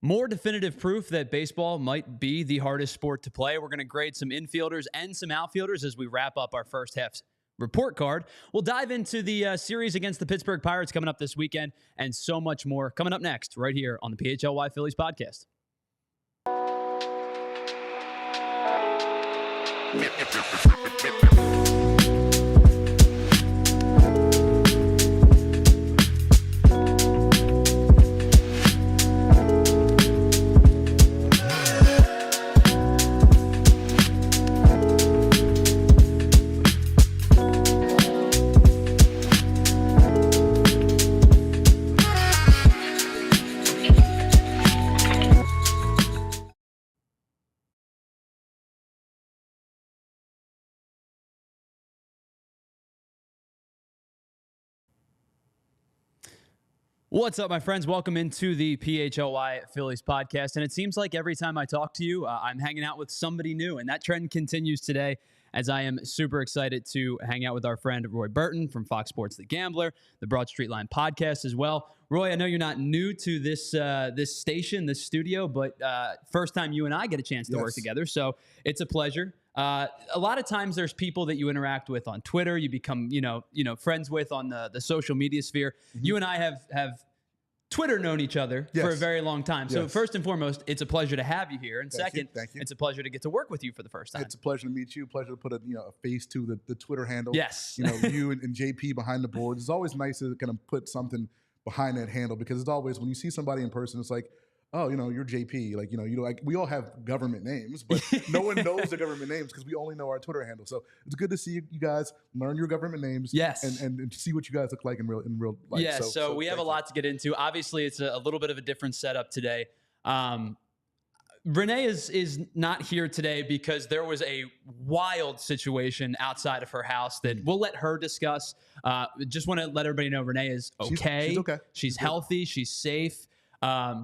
More definitive proof that baseball might be the hardest sport to play. We're going to grade some infielders and some outfielders as we wrap up our first half report card. We'll dive into the series against the Pittsburgh Pirates coming up this weekend and so much more coming up next right here on the PHLY Phillies podcast. What's up, my friends? Welcome into the PHLY Phillies podcast. And it seems like every time I talk to you, I'm hanging out with somebody new. And that trend continues today as I am super excited to hang out with our friend Roy Burton from Fox Sports The Gambler, the Broad Street Line podcast as well. Roy, I know you're not new to this station, this studio, but first time you and I get a chance to work together. So it's a pleasure. A lot of times there's people that you interact with on Twitter, you become, friends with on the social media sphere. Mm-hmm. You and I have Twitter known each other for a very long time. So first and foremost, it's a pleasure to have you here. And thank you. It's a pleasure to get to work with you for the first time. It's a pleasure to meet you. Pleasure to put a face to the Twitter handle. Yes. You and JP behind the boards. It's always nice to kind of put something behind that handle because it's always when you see somebody in person, it's like, oh, you're JP. Like, we all have government names, but no one knows the government names because we only know our Twitter handle. So it's good to see you guys learn your government names. Yes. And see what you guys look like in real life. Yeah. So we have a lot to get into. Obviously, it's a little bit of a different setup today. Renee is not here today because there was a wild situation outside of her house that we'll let her discuss. Just want to let everybody know Renee is okay. She's okay. She's healthy. She's safe.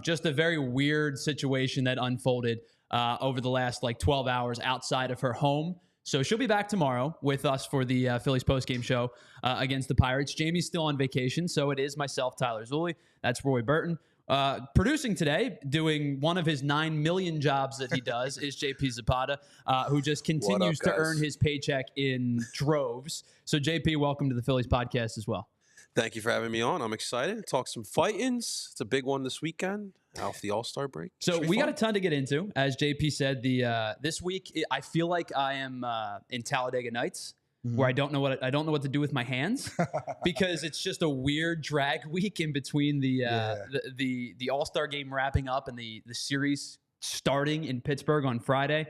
Just a very weird situation that unfolded over the last 12 hours outside of her home. So she'll be back tomorrow with us for the Phillies postgame show against the Pirates. Jamie's still on vacation, so it is myself, Tyler Zulli. That's Roy Burton. Producing today, doing one of his 9 million jobs that he does, is JP Zapata, who just continues to earn his paycheck in droves. So JP, welcome to the Phillies podcast as well. Thank you for having me on. I'm excited to talk some fight-ins. It's a big one this weekend, off the All-Star break. So we got a ton to get into. As JP said, this week I feel like I am in Talladega Nights, where I don't know what to do with my hands because it's just a weird drag week in between the All-Star game wrapping up and the series starting in Pittsburgh on Friday.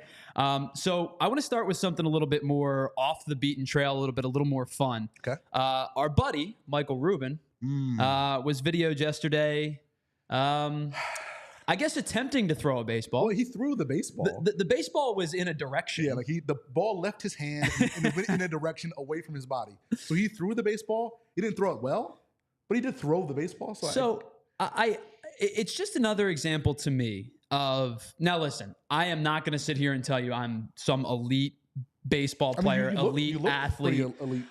So I want to start with something a little bit more off the beaten trail, a little more fun. Okay. Our buddy, Michael Rubin, was videoed yesterday, I guess attempting to throw a baseball. Well, he threw the baseball. The baseball was in a direction. Yeah, the ball left his hand and it went in a direction away from his body. So he threw the baseball. He didn't throw it well, but he did throw the baseball. So it's just another example to me of, now listen, I am not going to sit here and tell you I'm some elite baseball player, elite athlete. Elite,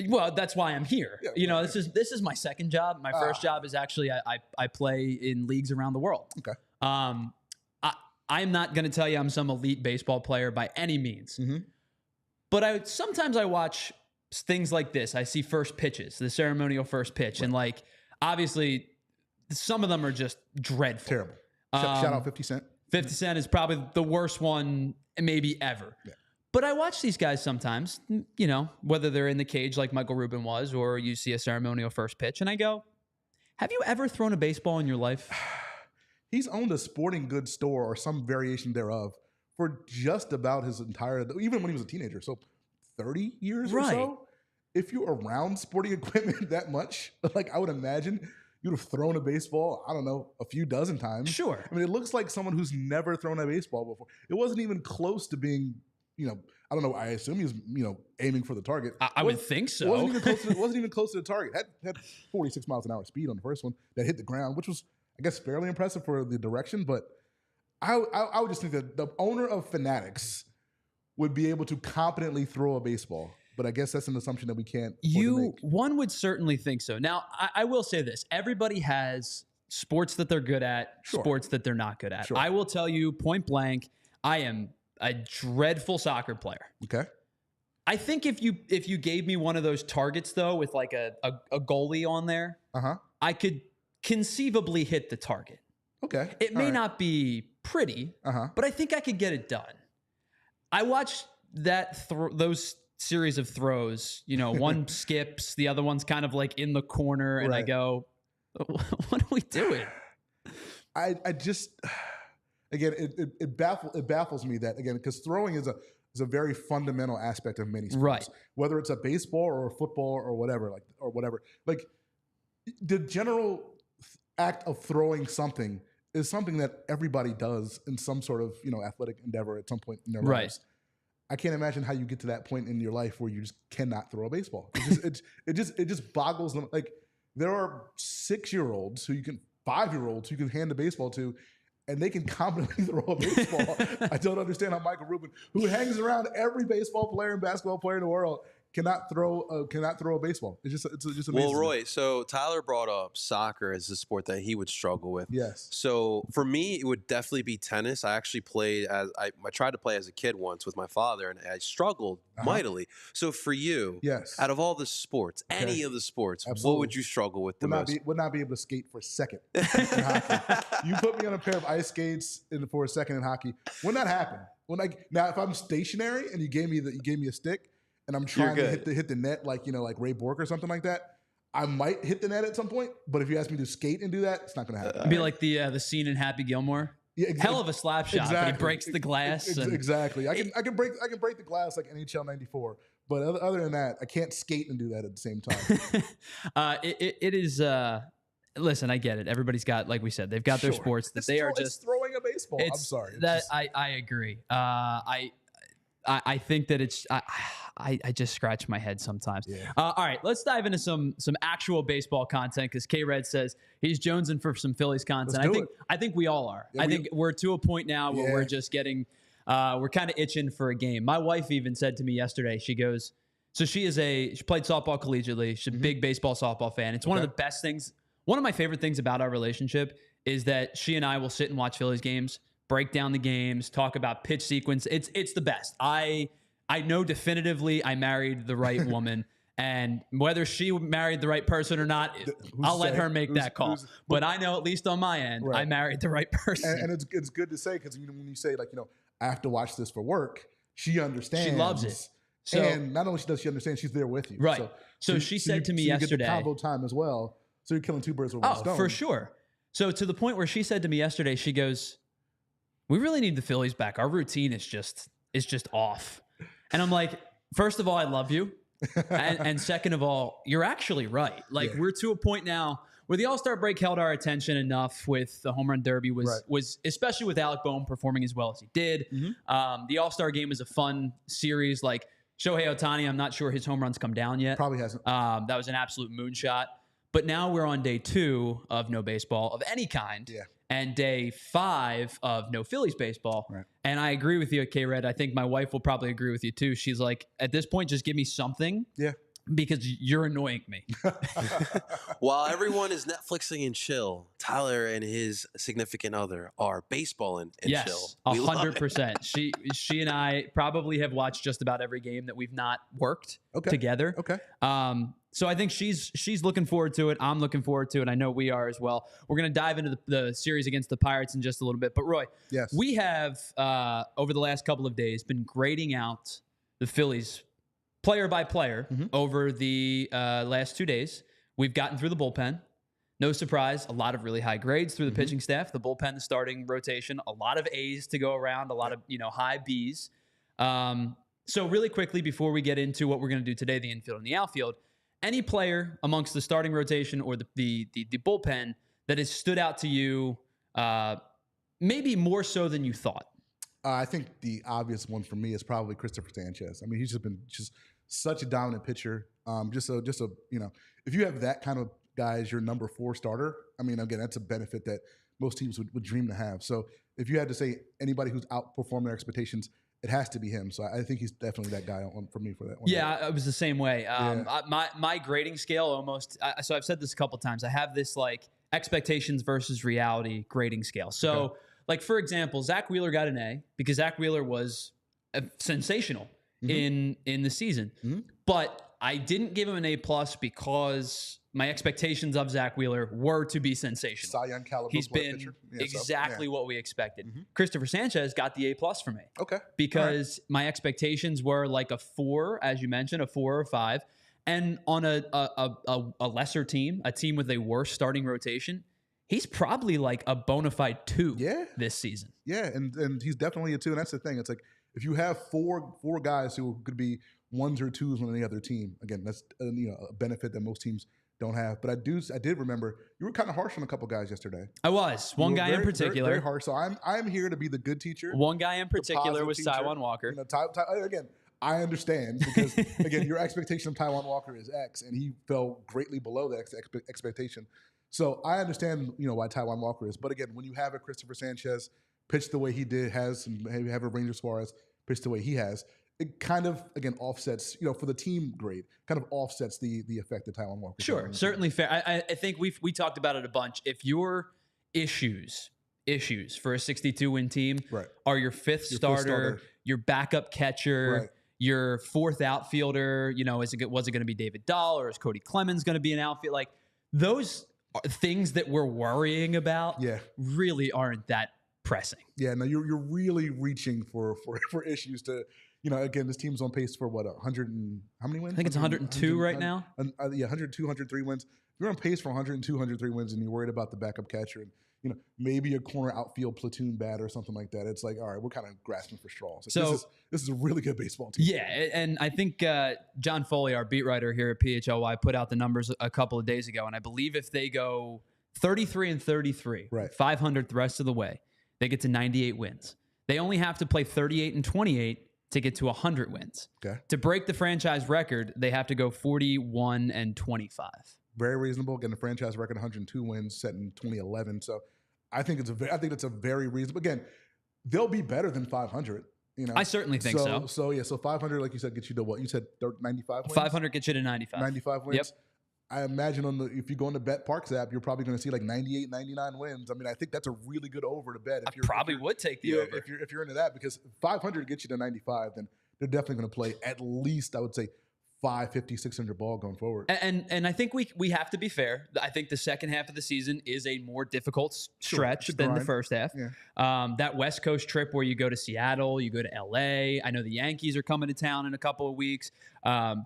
Well, that's why I'm here. Yeah, this is my second job. My first job is actually I play in leagues around the world. Okay. I'm not going to tell you I'm some elite baseball player by any means. But sometimes I watch things like this. I see first pitches, the ceremonial first pitch, and obviously some of them are just dreadful. Terrible. Shout out 50 Cent. 50 Cent is probably the worst one maybe ever. Yeah. But I watch these guys sometimes, whether they're in the cage like Michael Rubin was, or you see a ceremonial first pitch, and I go, have you ever thrown a baseball in your life? He's owned a sporting goods store or some variation thereof for just about his entire, even when he was a teenager. So 30 years or so. If you're around sporting equipment that much, I would imagine you'd have thrown a baseball, I don't know, a few dozen times. Sure. I mean, it looks like someone who's never thrown a baseball before. It wasn't even close to being, I don't know. I assume he was, aiming for the target. I would think so. It wasn't even close to the target. Had 46 miles an hour speed on the first one that hit the ground, which was, I guess, fairly impressive for the direction. But I would just think that the owner of Fanatics would be able to competently throw a baseball. But I guess that's an assumption that we can't. One would certainly think so. Now, I will say this. Everybody has sports that they're good at, Sure. sports that they're not good at. Sure. I will tell you point blank, I am a dreadful soccer player. Okay. I think if you gave me one of those targets though, with like a goalie on there, I could conceivably hit the target. Okay. It may not be pretty, but I think I could get it done. I watched those series of throws. You know, one skips, the other one's kind of like in the corner, and I go, "What are we doing?" I just, again, it baffles me that, again, because throwing is a very fundamental aspect of many sports, right? Whether it's a baseball or a football or whatever, like the general act of throwing something is something that everybody does in some sort of, you know, athletic endeavor at some point in their lives. I can't imagine how you get to that point in your life where you just cannot throw a baseball. It just boggles them. Like, there are 6-year-olds 5-year-olds who you can hand a baseball to, and they can competently throw a baseball. I don't understand how Michael Rubin, who hangs around every baseball player and basketball player in the world, cannot throw a baseball. It's just amazing. Well, Roy, so Tyler brought up soccer as a sport that he would struggle with. Yes. So for me, it would definitely be tennis. I actually played I tried to play as a kid once with my father, and I struggled mightily. So for you, yes, out of all the sports, any of the sports, absolutely, what would you struggle with the most? Would not be able to skate for a second in hockey. You put me on a pair of ice skates for a second in hockey, would not happen. Now, if I'm stationary and you gave me a stick, and I'm trying to hit the net like Ray Bork or something like that, I might hit the net at some point. But if you ask me to skate and do that, it's not going to happen. It'd be like the scene in Happy Gilmore. Yeah, hell of a slap shot, but he breaks the glass. Exactly. I can break the glass like NHL '94. But other than that, I can't skate and do that at the same time. It is. Listen, I get it. Everybody's got, like we said, they've got their sports that they are just throwing a baseball. I'm sorry. I agree. I think that it's. I just scratch my head sometimes. Yeah. All right, let's dive into some actual baseball content, because K-Red says he's jonesing for some Phillies content. I think we all are. Yeah, I think we're to a point now where we're just getting, we're kind of itching for a game. My wife even said to me yesterday, she goes, so she played softball collegiately. She's a big baseball softball fan. It's one of the best things. One of my favorite things about our relationship is that she and I will sit and watch Phillies games, break down the games, talk about pitch sequence. It's the best. I know definitively I married the right woman, and whether she married the right person or not, I'll let her make that call. But I know, at least on my end, I married the right person. And it's good to say, because when you say, like, I have to watch this for work, she understands. She loves it. So, and not only does she understand, she's there with you. Right. So she said to me yesterday, you get the combo time as well. So you're killing two birds with one stone. Oh, for sure. So to the point where she said to me yesterday, she goes, "We really need the Phillies back. Our routine is just off." And I'm like, first of all, I love you. And second of all, you're actually right. Like, we're to a point now where the All-Star break held our attention enough with the home run derby was especially with Alec Bohm performing as well as he did. The All-Star game was a fun series. Like, Shohei Ohtani, I'm not sure his home runs come down yet. Probably hasn't. That was an absolute moonshot. But now we're on day 2 of no baseball of any kind. Yeah. And day 5 of no Phillies baseball. Right. And I agree with you, K-Red. I think my wife will probably agree with you too. She's like, at this point, just give me something. Yeah. Because you're annoying me. While everyone is Netflixing and chill, Tyler and his significant other are baseballing and chill. Yes, 100%. She and I probably have watched just about every game that we've not worked together. Okay. So I think she's looking forward to it. I'm looking forward to it. I know we are as well. We're going to dive into the series against the Pirates in just a little bit. But Roy, we have over the last couple of days been grading out the Phillies player by player over the last 2 days. We've gotten through the bullpen. No surprise, a lot of really high grades through the pitching staff, the bullpen, the starting rotation, a lot of A's to go around, a lot of high B's. So really quickly, before we get into what we're going to do today, the infield and the outfield, any player amongst the starting rotation or the bullpen that has stood out to you, maybe more so than you thought? I think the obvious one for me is probably Christopher Sanchez. I mean, he's just been such a dominant pitcher. If you have that kind of guy as your number 4 starter, I mean, again, that's a benefit that most teams would dream to have. So if you had to say anybody who's outperformed their expectations, it has to be him. So I think he's definitely that guy for me for that one. Yeah, it was the same way. My grading scale almost. So I've said this a couple times. I have this like expectations versus reality grading scale. So, like, for example, Zack Wheeler got an A because Zack Wheeler was sensational in the season. But I didn't give him an A+ because my expectations of Zack Wheeler were to be sensational. Cy Young caliber He's been pitcher. exactly what we expected. Christopher Sanchez got the A+ for me. Okay. Because my expectations were like a 4, as you mentioned, a 4 or 5. And on a lesser team, a team with a worse starting rotation, he's probably like a bona fide 2 this season. Yeah, and he's definitely a 2. And that's the thing. It's like if you have four guys who could be 1s or 2s on any other team, again, that's a benefit that most teams don't have. But I did remember you were kind of harsh on a couple guys yesterday. I was. One guy in particular. Very harsh. So I'm here to be the good teacher. One guy in particular was Taijuan Walker. Again, I understand because again, your expectation of Taijuan Walker is X, and he fell greatly below the expectation. So I understand, why Taijuan Walker is. But again, when you have a Christopher Sanchez pitch the way he did, have a Ranger Suarez pitch the way he has, it kind of, again, offsets, for the team grade, kind of offsets the effect that Taijuan Walker. Sure, certainly fair. I think we talked about it a bunch. If your issues for a 62-win team are your fifth starter, your backup catcher, your fourth outfielder, was it going to be David Dahl or is Cody Clemens going to be an outfield? Like those things that we're worrying about really aren't that pressing. Yeah, no, you're really reaching for issues to, again, this team's on pace for what, 100 and how many wins? I think it's 102 right now. 102, 103 wins. If you're on pace for 102, 103 wins and you're worried about the backup catcher and, maybe a corner outfield platoon bat or something like that, it's like, all right, we're kind of grasping for straws. So this is a really good baseball team. Yeah, and I think John Foley, our beat writer here at PHLY, put out the numbers a couple of days ago, and I believe if they go 33 and 33, 500 the rest of the way, they get to 98 wins. They only have to play 38 and 28 to get to 100 wins. Okay. To break the franchise record, they have to go 41 and 25. Very reasonable. Again, the franchise record 102 wins set in 2011. So I think that's a very reasonable. Again, they'll be better than 500. I certainly think so. So 500, like you said, gets you to what? You said 95 wins? 500 gets you to 95. 95 wins? Yep. I imagine if you go on the Bet Parks app, you're probably going to see like 98, 99 wins. I mean, I think that's a really good over to bet. I probably would take the over. If you're into that, because 500 gets you to 95, then they're definitely going to play at least, I would say, 550, 600 ball going forward. And I think we have to be fair. I think the second half of the season is a more difficult stretch than the first half. Yeah. That West Coast trip where you go to Seattle, you go to LA. I know the Yankees are coming to town in a couple of weeks.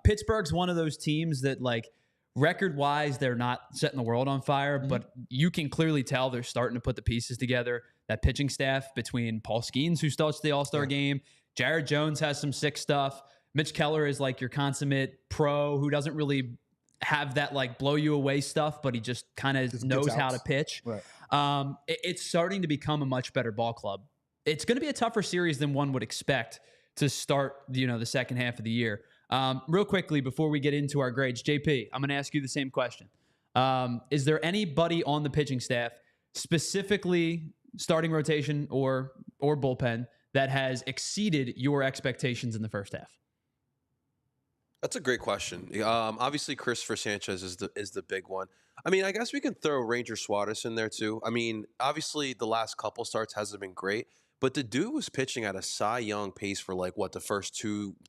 Pittsburgh's one of those teams that, like, record-wise, they're not setting the world on fire, but you can clearly tell they're starting to put the pieces together. That pitching staff between Paul Skenes, who starts the All-Star game, Jared Jones has some sick stuff. Mitch Keller is like your consummate pro who doesn't really have that like blow you away stuff, but he just kind of knows how to pitch. Right. It's starting to become a much better ball club. It's going to be a tougher series than one would expect to start, the second half of the year. Real quickly, before we get into our grades, JP, I'm going to ask you the same question. Is there anybody on the pitching staff, specifically starting rotation or bullpen, that has exceeded your expectations in the first half? That's a great question. Obviously, Christopher Sanchez is the big one. I mean, I guess we can throw Ranger Suarez in there too. I mean, obviously, the last couple starts hasn't been great, but the dude was pitching at a Cy Young pace for like the first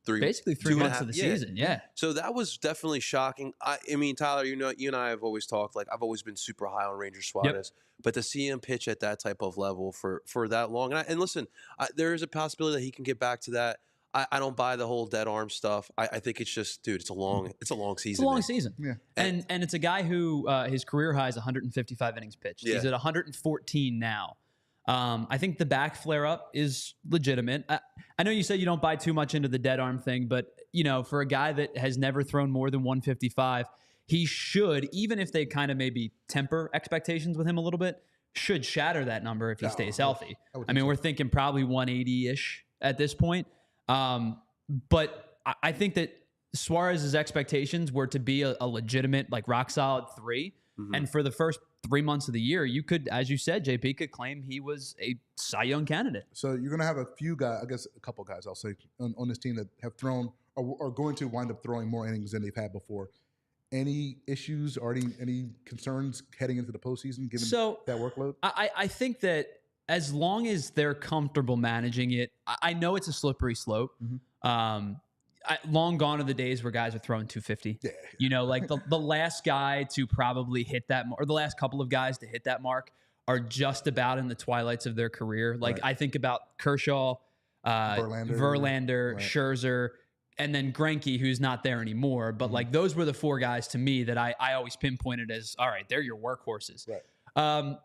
basically 3 months of the season. Yeah. So that was definitely shocking. I mean, Tyler, you and I have always talked, like, I've always been super high on Ranger Suarez, but to see him pitch at that type of level for that long, and listen, there is a possibility that he can get back to that. I don't buy the whole dead arm stuff. I think it's just, dude, it's a long season. It's a long season. Yeah. And it's a guy who his career high is 155 innings pitched. Yeah. He's at 114 now. I think the back flare up is legitimate. I know you said you don't buy too much into the dead arm thing, but for a guy that has never thrown more than 155, he should, even if they kind of maybe temper expectations with him a little bit, should shatter that number if he stays healthy. I mean, we're thinking probably 180-ish at this point. But I think that Suarez's expectations were to be a legitimate, like, rock solid 3. Mm-hmm. And for the first 3 months of the year, you could, as you said, JP could claim he was a Cy Young candidate. So you're going to have a few guys, I guess a couple guys, I'll say, on this team that have thrown or are going to wind up throwing more innings than they've had before. any issues or any concerns heading into the postseason given that workload? I think that as long as they're comfortable managing it, I know it's a slippery slope. Long gone are the days where guys are throwing 250. Yeah. You know, like the last guy to probably hit that, or the last couple of guys to hit that mark are just about in the twilights of their career. Like I think about Kershaw, Verlander, Scherzer, and then Greinke, who's not there anymore. But like those were the four guys to me that I always pinpointed as, all right, they're your workhorses. Right.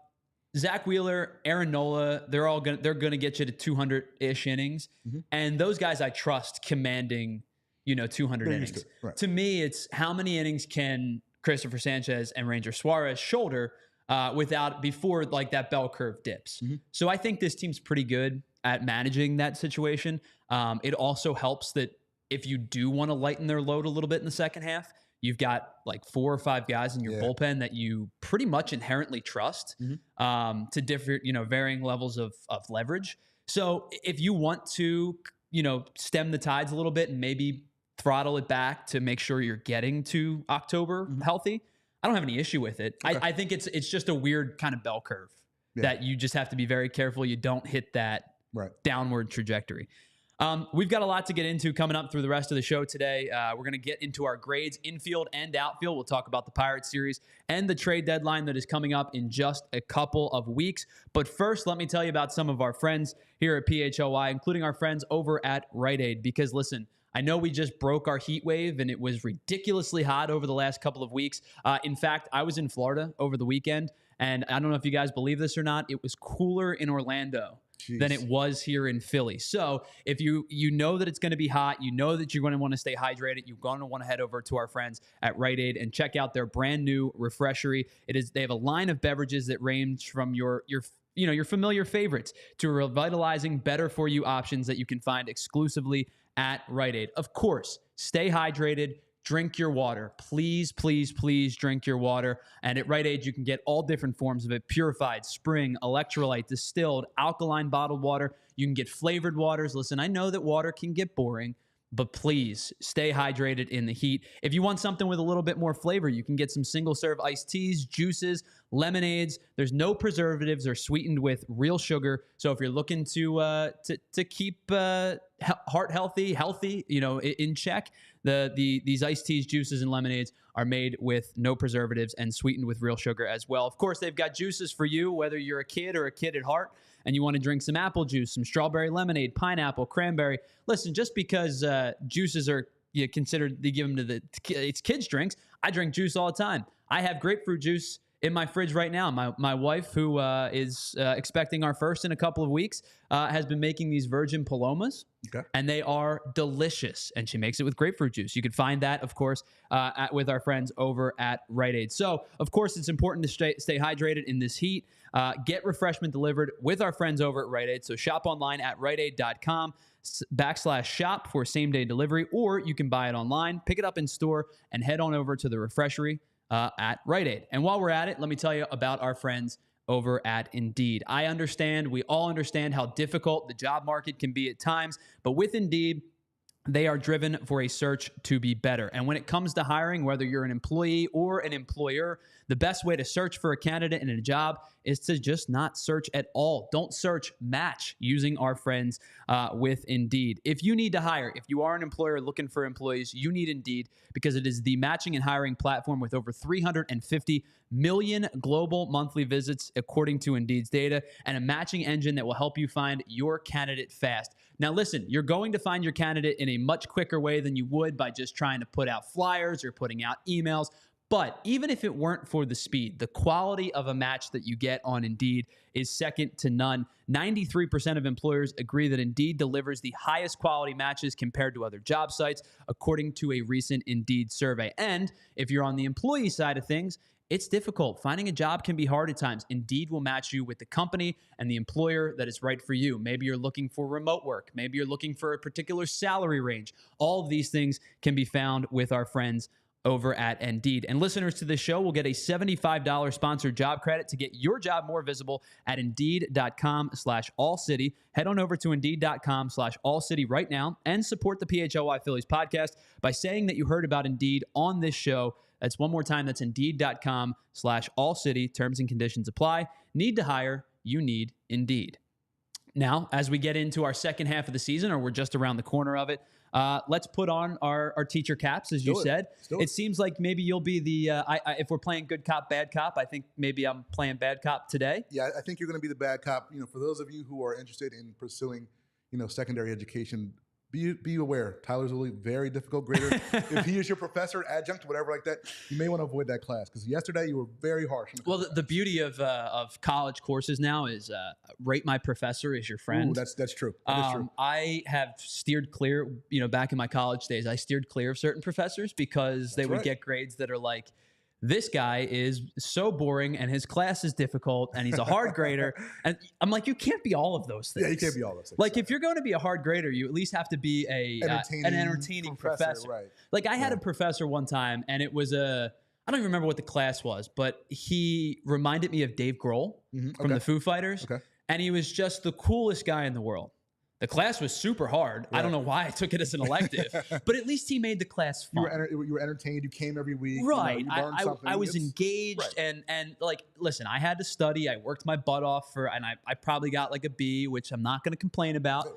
Zack Wheeler, Aaron Nola, they're gonna get you to 200-ish innings, and those guys I trust commanding 200 innings. To me, it's how many innings can Christopher Sanchez and Ranger Suarez shoulder before like that bell curve dips. So I think this team's pretty good at managing that situation. It also helps that if you do want to lighten their load a little bit in the second half, you've got like 4 or 5 guys in your bullpen that you pretty much inherently trust to different, varying levels of leverage. So if you want to, stem the tides a little bit and maybe throttle it back to make sure you're getting to October healthy, I don't have any issue with it. Okay. I think it's just a weird kind of bell curve that you just have to be very careful you don't hit that downward trajectory. We've got a lot to get into coming up through the rest of the show today. We're going to get into our grades, infield and outfield. We'll talk about the Pirates series and the trade deadline that is coming up in just a couple of weeks. But first, let me tell you about some of our friends here at PHLY, including our friends over at Rite Aid. Because listen, I know we just broke our heat wave and it was ridiculously hot over the last couple of weeks. In fact, I was in Florida over the weekend, and I don't know if you guys believe this or not, it was cooler in Orlando than it was here in Philly. So if you know that it's going to be hot, you know that you're going to want to stay hydrated, you're going to want to head over to our friends at Rite Aid and check out their brand new refreshery. They have a line of beverages that range from your familiar favorites to revitalizing, better for you options that you can find exclusively at Rite Aid. Of course, stay hydrated. Drink your water. Please, please, please drink your water. And at Rite Aid, you can get all different forms of it: purified, spring, electrolyte, distilled, alkaline bottled water. You can get flavored waters. Listen, I know that water can get boring, but please stay hydrated in the heat. If you want something with a little bit more flavor, you can get some single-serve iced teas, juices, lemonades. There's no preservatives or sweetened with real sugar. So if you're looking to keep heart healthy, in check, these iced teas, juices, and lemonades are made with no preservatives and sweetened with real sugar as well. Of course, they've got juices for you, whether you're a kid or a kid at heart, and you want to drink some apple juice, some strawberry lemonade, pineapple, cranberry. Listen, just because juices are considered, they give them to it's kids' drinks, I drink juice all the time. I have grapefruit juice in my fridge right now. My wife, who is expecting our first in a couple of weeks, has been making these virgin palomas, and they are delicious. And she makes it with grapefruit juice. You can find that, of course, with our friends over at Rite Aid. So, of course, it's important to stay hydrated in this heat. Get refreshment delivered with our friends over at Rite Aid. So shop online at riteaid.com/shop for same-day delivery, or you can buy it online, pick it up in store, and head on over to the refreshery at Rite Aid. And while we're at it, let me tell you about our friends over at Indeed. We all understand how difficult the job market can be at times, but with Indeed, they are driven for a search to be better. And when it comes to hiring, whether you're an employee or an employer, the best way to search for a candidate in a job is to just not search at all. Don't search, match using our friends with Indeed. If you need to hire, if you are an employer looking for employees, you need Indeed, because it is the matching and hiring platform with over 350 million global monthly visits, according to Indeed's data, and a matching engine that will help you find your candidate fast. Now, listen, you're going to find your candidate in a much quicker way than you would by just trying to put out flyers or putting out emails. But even if it weren't for the speed, the quality of a match that you get on Indeed is second to none. 93% of employers agree that Indeed delivers the highest quality matches compared to other job sites, according to a recent Indeed survey. And if you're on the employee side of things, it's difficult. Finding a job can be hard at times. Indeed will match you with the company and the employer that is right for you. Maybe you're looking for remote work. Maybe you're looking for a particular salary range. All of these things can be found with our friends over at Indeed. And listeners to this show will get a $75 sponsored job credit to get your job more visible at Indeed.com/AllCity. Head on over to Indeed.com/AllCity right now and support the PHLY Phillies podcast by saying that you heard about Indeed on this show. That's one more time. That's Indeed.com/AllCity. Terms and conditions apply. Need to hire? You need Indeed. Now, as we get into our second half of the season, or we're just around the corner of it, let's put on our teacher caps, as you said. It seems like maybe you'll be the, if we're playing good cop, bad cop, I think maybe I'm playing bad cop today. Yeah, I think you're going to be the bad cop. For those of you who are interested in pursuing, secondary education, be aware. Tyler Zulli, very difficult grader. If he is your professor, adjunct, whatever like that, you may want to avoid that class because yesterday you were very harsh. Well, the beauty of college courses now is rate my professor as your friend. Ooh, that's true. That is true. I have steered clear, back in my college days, I steered clear of certain professors because they would get grades that are like, this guy is so boring and his class is difficult and he's a hard grader. And I'm like, you can't be all of those things. Yeah, you can't be all those things. Like if you're going to be a hard grader, you at least have to be an entertaining professor. Right. Like I had a professor one time and it was I don't even remember what the class was, but he reminded me of Dave Grohl from the Foo Fighters. Okay. And he was just the coolest guy in the world. The class was super hard. Right. I don't know why I took it as an elective, but at least he made the class fun. You were entertained. You came every week. Right. You learned something. I was engaged and like, listen, I had to study. I worked my butt off and I probably got like a B, which I'm not going to complain about.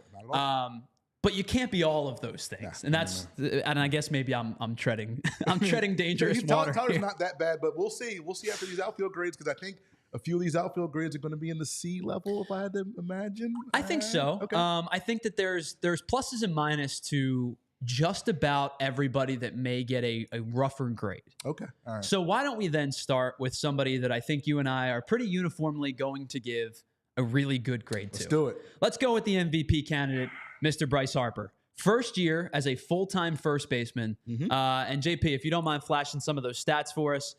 But you can't be all of those things. And and I guess maybe I'm treading dangerous water. Tyler's not that bad, but we'll see. We'll see after these outfield grades because I think a few of these outfield grades are going to be in the C level, if I had to imagine. I think so. Okay. I think that there's pluses and minuses to just about everybody that may get a rougher grade. Okay. All right. So why don't we then start with somebody that I think you and I are pretty uniformly going to give a really good grade to. Let's do it. Let's go with the MVP candidate, Mr. Bryce Harper. First year as a full-time first baseman. And JP, if you don't mind flashing some of those stats for us,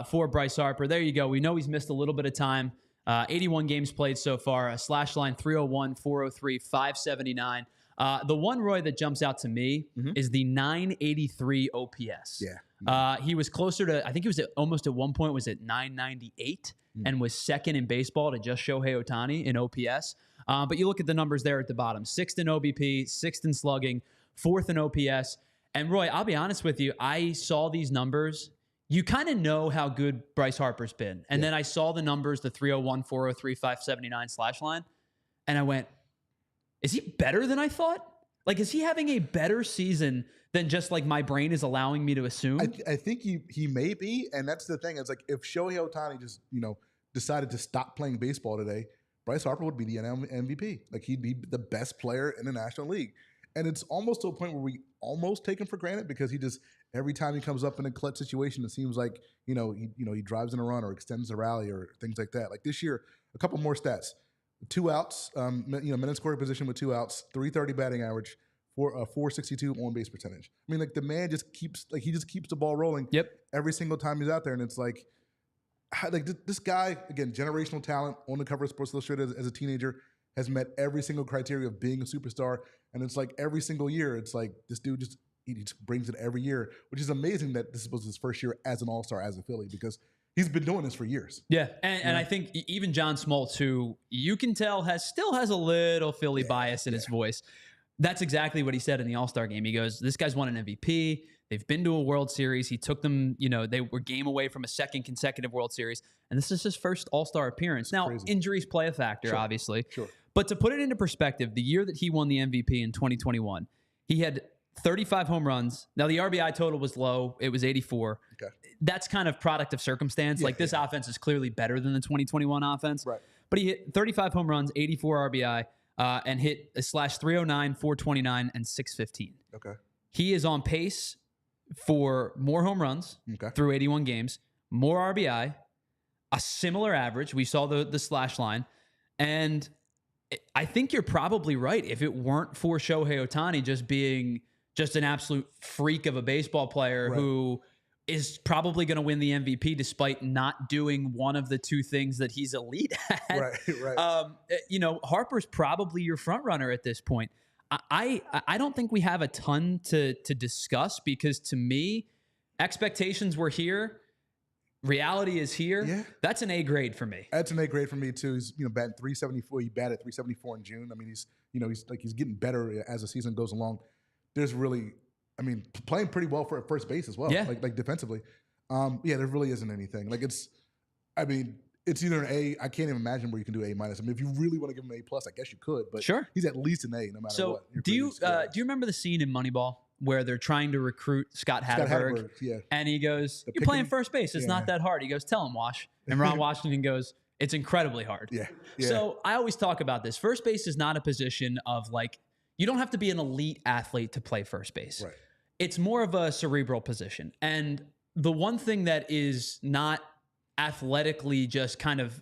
for Bryce Harper. There you go. We know he's missed a little bit of time. 81 games played so far. A slash line 301, 403, 579. The one, Roy, that jumps out to me is the 983 OPS. Yeah. He was closer to, I think he was almost at one point was at 998 and was second in baseball to just Shohei Ohtani in OPS. But you look at the numbers there at the bottom. 6th in OBP, 6th in slugging, 4th in OPS. And Roy, I'll be honest with you. I saw these numbers. You kind of know how good Bryce Harper's been. And then I saw the numbers, the 301, 403, 579 slash line. And I went, is he better than I thought? Like, is he having a better season than just like my brain is allowing me to assume? I think he may be. And that's the thing. It's like if Shohei Ohtani just, decided to stop playing baseball today, Bryce Harper would be the MVP. Like he'd be the best player in the National League. And it's almost to a point where we almost take him for granted because he just every time he comes up in a clutch situation, it seems like he drives in a run or extends a rally or things like that. Like this year, a couple more stats: 2 outs, minute scoring position with 2 outs, 330 batting average, 462 on base percentage. I mean, like the man just keeps the ball rolling. Yep. Every single time he's out there, and it's like this guy again, generational talent on the cover of Sports Illustrated as a teenager. Has met every single criteria of being a superstar. And it's like every single year, it's like this dude he just brings it every year, which is amazing that this was his first year as an all-star, as a Philly, because he's been doing this for years. Yeah. And I think even John Smoltz, who you can tell still has a little Philly bias in his voice. That's exactly what he said in the All-Star game. He goes, this guy's won an MVP. They've been to a World Series. He took them, they were game away from a second consecutive World Series. And this is his first All-Star appearance. Now, injuries play a factor, obviously. Sure. But to put it into perspective, the year that he won the MVP in 2021, he had 35 home runs. Now, the RBI total was low. It was 84. Okay. That's kind of product of circumstance. This offense is clearly better than the 2021 offense. Right. But he hit 35 home runs, 84 RBI, and hit a slash 309, 429, and 615. Okay. He is on pace for more home runs through 81 games, more RBI, a similar average. We saw the slash line. And I think you're probably right. If it weren't for Shohei Ohtani just being just an absolute freak of a baseball player who is probably going to win the MVP despite not doing one of the two things that he's elite at. Right. Harper's probably your front runner at this point. I don't think we have a ton to discuss because to me, expectations were here. Reality is here. Yeah. That's an A grade for me. That's an A grade for me too. He's batting 374. He batted 374 in June. I mean, he's getting better as the season goes along. There's really, playing pretty well for at first base as well. Yeah. Like defensively. Yeah, there really isn't anything. Like I mean, it's either an A. I can't even imagine where you can do A minus. I mean, if you really want to give him an A plus, I guess you could. But Sure, he's at least an A no matter so what. do you remember the scene in Moneyball where they're trying to recruit Scott Hatterberg, yeah, and he goes, "You're playing first base. It's not that hard." He goes, "Tell him, Wash." And Ron Washington goes, "It's incredibly hard." Yeah. So I always talk about this. First base is not a position of like, you don't have to be an elite athlete to play first base. Right. It's more of a cerebral position. And the one thing that is not athletically just kind of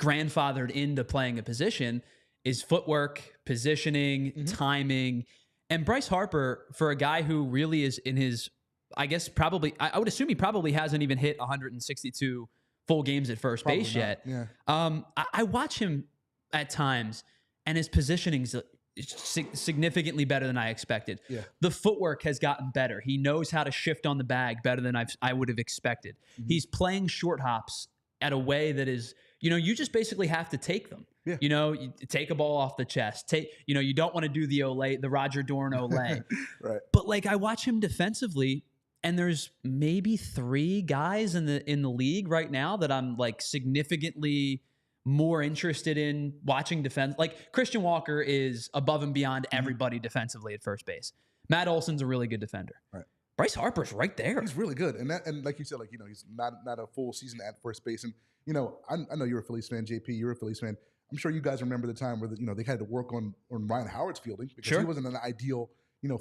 grandfathered into playing a position is footwork, positioning, timing. And Bryce Harper, for a guy who really is in his, I guess probably, I would assume he probably hasn't even hit 162 full games at first base yet. Yeah. I watch him at times, and his positioning's significantly better than I expected. Yeah. The footwork has gotten better. He knows how to shift on the bag better than I would have expected. He's playing short hops at a way that is, you just basically have to take them. Yeah. You take a ball off the chest. You don't want to do the Roger Dorn Olay. Right. But like, I watch him defensively, and there's maybe 3 guys in the league right now that I'm like significantly more interested in watching defense. Like, Christian Walker is above and beyond everybody defensively at first base. Matt Olson's a really good defender. Right. Bryce Harper's right there. He's really good, and like you said, like he's not a full season at first base, and I know you're a Phillies fan, JP. You're a Phillies fan. I'm sure you guys remember the time where they had to work on Ryan Howard's fielding because he wasn't an ideal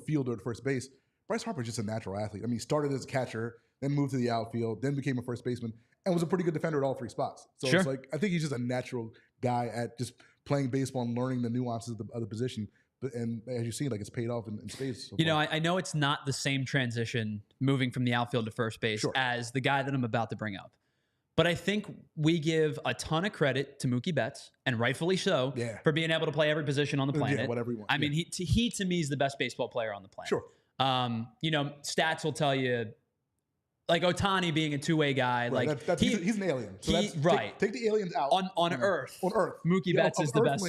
fielder at first base. Bryce Harper's just a natural athlete. I mean, he started as a catcher, then moved to the outfield, then became a first baseman, and was a pretty good defender at all 3 spots. So it's like, I think he's just a natural guy at just playing baseball and learning the nuances of the position. And as you see, like, it's paid off in spades. So I know it's not the same transition moving from the outfield to first base as the guy that I'm about to bring up. But I think we give a ton of credit to Mookie Betts, and rightfully so, for being able to play every position on the planet. Yeah, whatever you want. I mean, he to me is the best baseball player on the planet. Sure. Stats will tell you, like Ohtani being a two-way guy, right. like he's an alien. So take the aliens out. On Earth. On Earth. Mookie Betts is the best.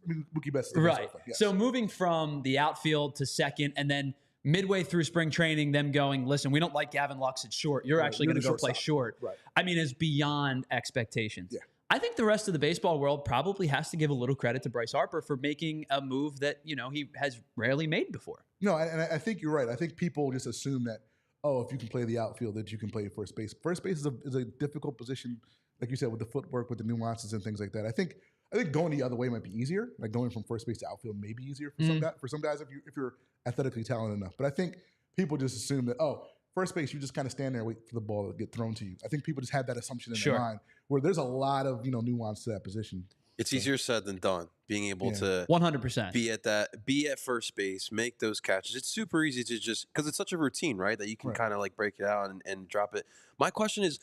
Mookie Betts is the right. best. Yes. So moving from the outfield to second, and then midway through spring training, them going, listen, we don't like Gavin Lux at short. You're actually going to go play short. Right. I mean, it's beyond expectations. Yeah. I think the rest of the baseball world probably has to give a little credit to Bryce Harper for making a move that, he has rarely made before. No, and I think you're right. I think people just assume that, if you can play the outfield, that you can play first base. First base is a difficult position, like you said, with the footwork, with the nuances and things like that. I think going the other way might be easier. Like, going from first base to outfield may be easier for some guys if you're athletically talented enough. But I think people just assume that, first base, you just kind of stand there and wait for the ball to get thrown to you. I think people just have that assumption in their mind, where there's a lot of nuance to that position. It's easier said than done, being able to 100% be at first base, make those catches. It's super easy to just, because it's such a routine, right, that you can kind of like break it out and drop it. My question is,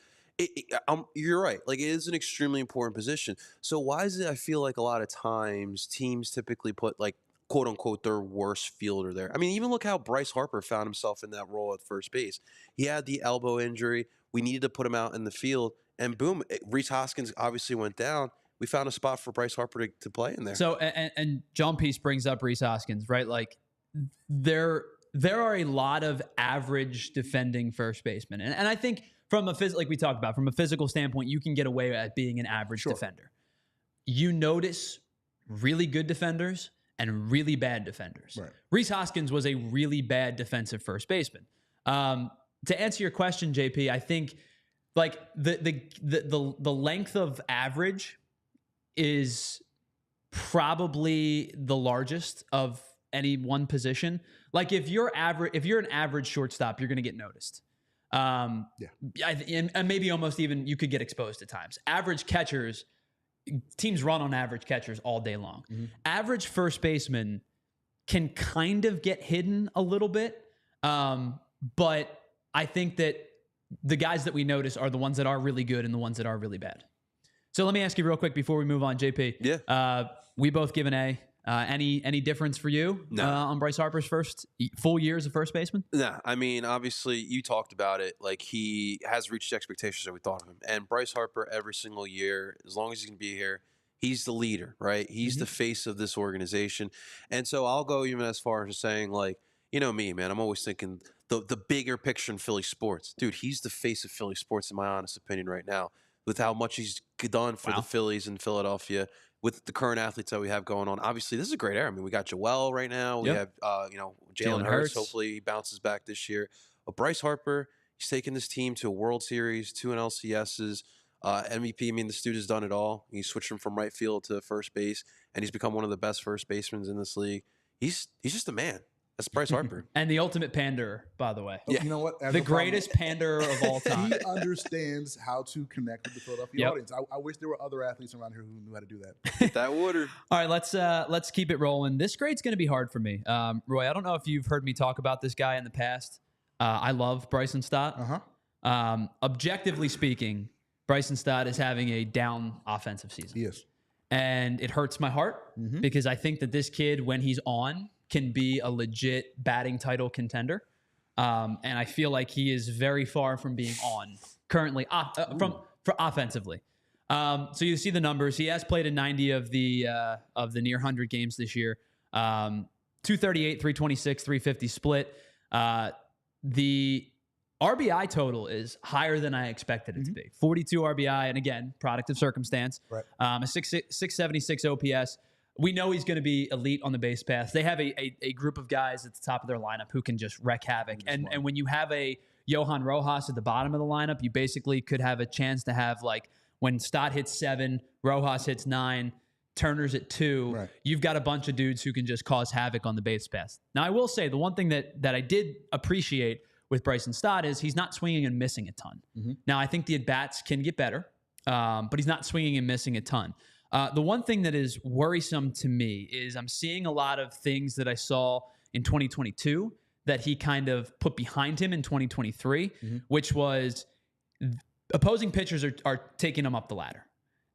you're right. Like, it is an extremely important position. So why is it I feel like a lot of times teams typically put, like, quote unquote, their worst fielder there? I mean, even look how Bryce Harper found himself in that role at first base. He had the elbow injury. We needed to put him out in the field, and boom, Rhys Hoskins obviously went down. We found a spot for Bryce Harper to play in there. So, and John Peace brings up Rhys Hoskins, right? Like, there are a lot of average defending first basemen. And I think from like we talked about, from a physical standpoint, you can get away at being an average defender. You notice really good defenders and really bad defenders. Right. Rhys Hoskins was a really bad defensive first baseman. To answer your question, JP, I think like the length of average is probably the largest of any one position. Like, if you're an average shortstop, you're going to get noticed. And maybe almost even you could get exposed at times. Average catchers, teams run on average catchers all day long. Average first baseman can kind of get hidden a little bit. But I think that the guys that we notice are the ones that are really good and the ones that are really bad. So let me ask you real quick before we move on, JP. Yeah. We both give an A. Any difference for you on Bryce Harper's first full year as a first baseman? No, I mean, obviously you talked about it. Like, he has reached expectations that we thought of him. And Bryce Harper, every single year, as long as he can be here, he's the leader, right? He's the face of this organization. And so I'll go even as far as saying, like, You know me, man. I'm always thinking the bigger picture in Philly sports. Dude, he's the face of Philly sports, in my honest opinion, right now, with how much he's done for the Phillies in Philadelphia, with the current athletes that we have going on. Obviously, this is a great era. I mean, we got Joel right now. We have, Jalen Hurts. Hopefully, he bounces back this year. Bryce Harper, he's taken this team to a World Series, 2 NLCSs. MVP, I mean, this dude has done it all. He's switched from right field to first base, and he's become one of the best first basemen in this league. He's just a man. That's Bryce Harper. And the ultimate panderer, by the way. Yeah. You know what? The greatest panderer of all time. He understands how to connect with the Philadelphia audience. I wish there were other athletes around here who knew how to do that. Get that water. All right, let's keep it rolling. This grade's going to be hard for me. Roy, I don't know if you've heard me talk about this guy in the past. I love Bryson Stott. Objectively speaking, Bryson Stott is having a down offensive season. He is. And it hurts my heart because I think that this kid, when he's on, can be a legit batting title contender. And I feel like he is very far from being on currently for offensively. So you see the numbers. He has played in 90 of the near 100 games this year. 238, 326, 350 split. The RBI total is higher than I expected it to be. 42 RBI, and again, product of circumstance. Right. A 676 OPS. We know he's going to be elite on the base paths. They have a group of guys at the top of their lineup who can just wreak havoc. And when you have a Johan Rojas at the bottom of the lineup, you basically could have a chance to have, like, when Stott hits 7, Rojas hits 9, Turner's at 2, right. You've got a bunch of dudes who can just cause havoc on the base paths. Now, I will say the one thing that I did appreciate with Bryson Stott is he's not swinging and missing a ton. Now, I think the at-bats can get better, but he's not swinging and missing a ton. The one thing that is worrisome to me is I'm seeing a lot of things that I saw in 2022 that he kind of put behind him in 2023, which was opposing pitchers are taking him up the ladder.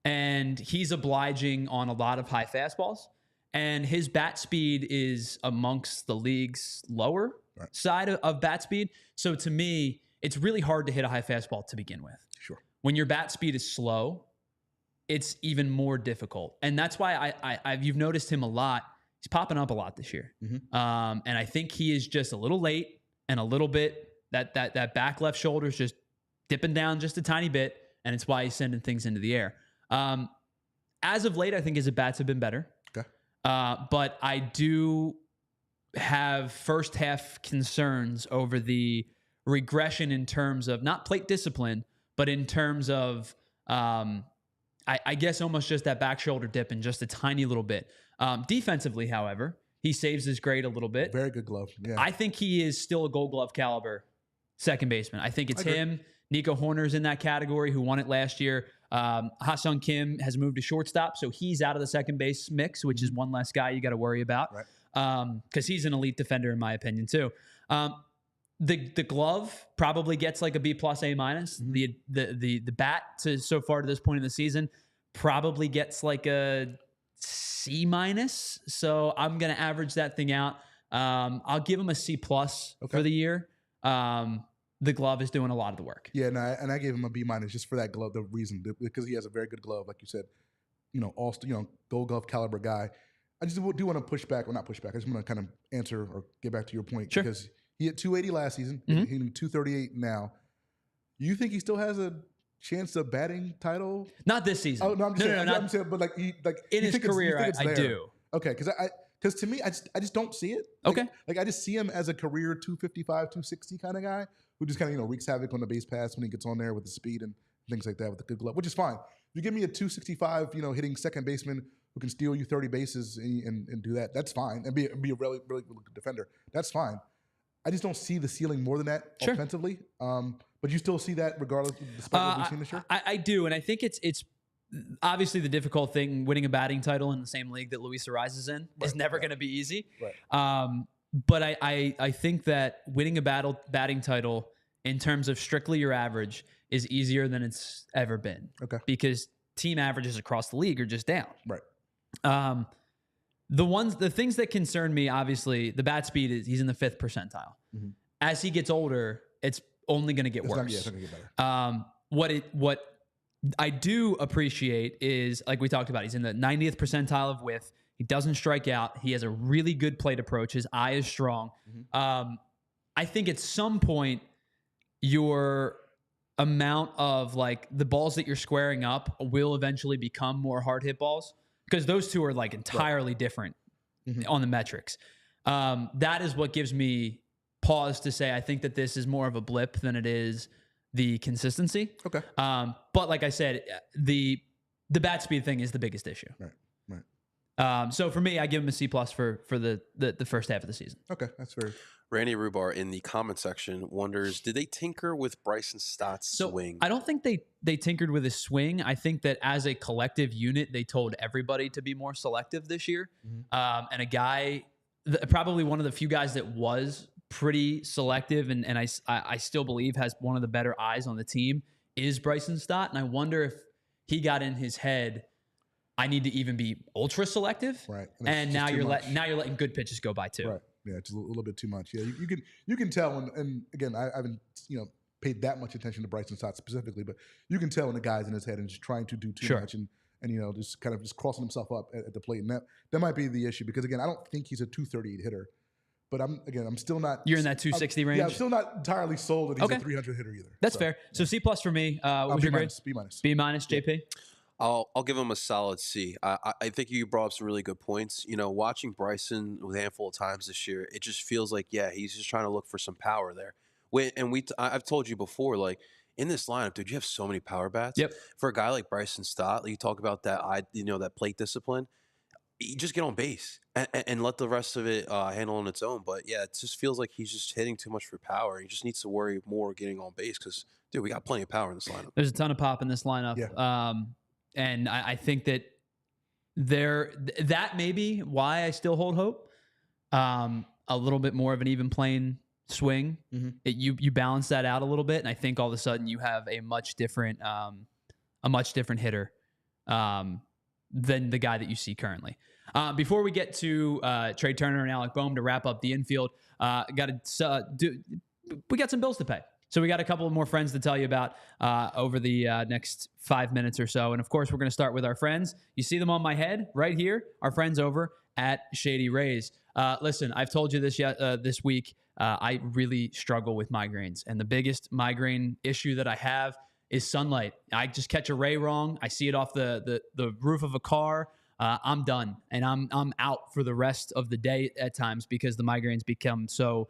And he's obliging on a lot of high fastballs. And his bat speed is amongst the league's lower side of bat speed. So to me, it's really hard to hit a high fastball to begin with. Sure. When your bat speed is slow, it's even more difficult. And that's why you've noticed him a lot. He's popping up a lot this year. And I think he is just a little late and a little bit, that back left shoulder is just dipping down just a tiny bit. And it's why he's sending things into the air. As of late, I think his at-bats have been better. Okay. But I do have first half concerns over the regression in terms of not plate discipline, but in terms of, I guess almost just that back shoulder dip in just a tiny little bit. Defensively, however, he saves his grade a little bit. Very good glove. Yeah. I think he is still a Gold Glove caliber second baseman. I think it's him. Nico Horner's in that category, who won it last year. Ha-Sung Kim has moved to shortstop, so he's out of the second base mix, which is one less guy you got to worry about. Because he's an elite defender, in my opinion, too. The glove probably gets like a B+, A-. The bat so far to this point in the season probably gets like a C-. So I'm going to average that thing out. I'll give him a C+ for the year. The glove is doing a lot of the work. Yeah, and I gave him a B- just for that glove, the reason, because he has a very good glove, like you said, Gold Glove caliber guy. I just do want to push back, or not push back. I just want to kind of answer or get back to your point. Sure. Because he hit 280 last season. He hit 238 now. You think he still has a chance of batting title? Not this season. Oh no, I'm just saying, but like in his career, I do. Okay, because to me, I just don't see it. Like I just see him as a career 255, 260 kind of guy who just kind of wreaks havoc on the base pass when he gets on there with the speed and things like that with the good glove, which is fine. If you give me a 265, hitting second baseman who can steal you 30 bases and do that, that's fine, and be a really, really good defender. That's fine. I just don't see the ceiling more than that offensively. But you still see that regardless, despite what we've seen this year? I do, and I think it's obviously the difficult thing. Winning a batting title in the same league that Luis Ariz is in is never going to be easy. But I think that winning a batting title in terms of strictly your average is easier than it's ever been. Because team averages across the league are just down. The things that concern me, obviously, the bat speed is he's in the 5th percentile. As he gets older, it's only going to get worse. It's going to get better. What I do appreciate is, like we talked about, he's in the 90th percentile of width. He doesn't strike out. He has a really good plate approach. His eye is strong. I think at some point, your amount of like the balls that you're squaring up will eventually become more hard hit balls, because those two are like entirely different on the metrics. That is what gives me pause to say I think that this is more of a blip than it is the consistency. Okay. But like I said, the bat speed thing is the biggest issue. Right. So for me, I give him a C+ for the first half of the season. Okay, that's fair. Randy Rubar in the comment section wonders, did they tinker with Bryson Stott's swing? I don't think they tinkered with his swing. I think that as a collective unit, they told everybody to be more selective this year. And a guy, probably one of the few guys that was pretty selective and I still believe has one of the better eyes on the team is Bryson Stott. And I wonder if he got in his head, I need to even be ultra selective. Right. And now you're letting good pitches go by too. Right. Yeah, it's a little bit too much. Yeah, you can tell and again, I haven't paid that much attention to Bryson Stott specifically, but you can tell when the guy's in his head and just trying to do too much and just kind of just crossing himself up at the plate. And that might be the issue, because again, I don't think he's a 238 hitter. But I'm still not. You're in that 260 range? Yeah, I'm still not entirely sold that he's a 300 hitter either. That's fair. So C+ for me. What was your grade? B minus. B minus, JP? I'll give him a solid C. I think you brought up some really good points. Watching Bryson with a handful of times this year, it just feels like, he's just trying to look for some power there. I've told you before, like, in this lineup, dude, you have so many power bats. Yep. For a guy like Bryson Stott, you talk about that plate discipline. You just get on base and let the rest of it handle on its own. But yeah, it just feels like he's just hitting too much for power. He just needs to worry more getting on base, because, dude, we got plenty of power in this lineup. There's a ton of pop in this lineup. Yeah. And I think that that may be why I still hold hope. A little bit more of an even plane swing. You balance that out a little bit, and I think all of a sudden you have a much different hitter than the guy that you see currently. Before we get to Trea Turner and Alec Bohm to wrap up the infield, we got some bills to pay. So we got a couple of more friends to tell you about over the next 5 minutes or so. And of course, we're going to start with our friends. You see them on my head right here, our friends over at Shady Rays. Listen, I've told you this this week. I really struggle with migraines. And the biggest migraine issue that I have is sunlight. I just catch a ray wrong. I see it off the roof of a car. I'm done. And I'm out for the rest of the day at times, because the migraines become so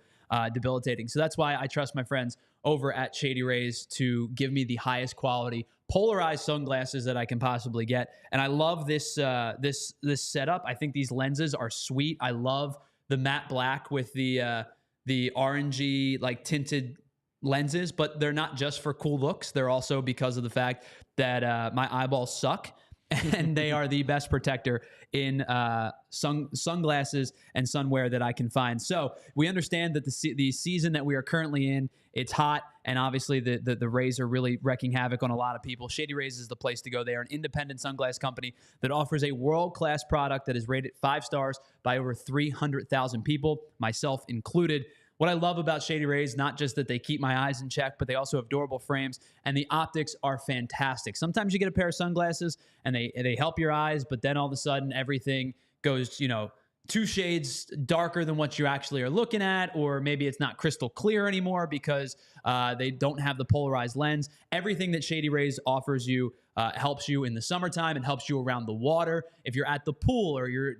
debilitating. So that's why I trust my friends over at Shady Rays to give me the highest quality polarized sunglasses that I can possibly get. And I love this setup. I think these lenses are sweet. I love the matte black with the orangey like tinted lenses, but they're not just for cool looks. They're also because of the fact that my eyeballs suck. And they are the best protector in sunglasses and sunwear that I can find. So we understand that the season that we are currently in, it's hot, and obviously the Rays are really wreaking havoc on a lot of people. Shady Rays is the place to go. They are an independent sunglass company that offers a world-class product that is rated 5 stars by over 300,000 people, myself included. What I love about Shady Rays, not just that they keep my eyes in check, but they also have durable frames, and the optics are fantastic. Sometimes you get a pair of sunglasses and they help your eyes, but then all of a sudden everything goes, 2 shades darker than what you actually are looking at, or maybe it's not crystal clear anymore because they don't have the polarized lens. Everything that Shady Rays offers you helps you in the summertime and helps you around the water. If you're at the pool or you're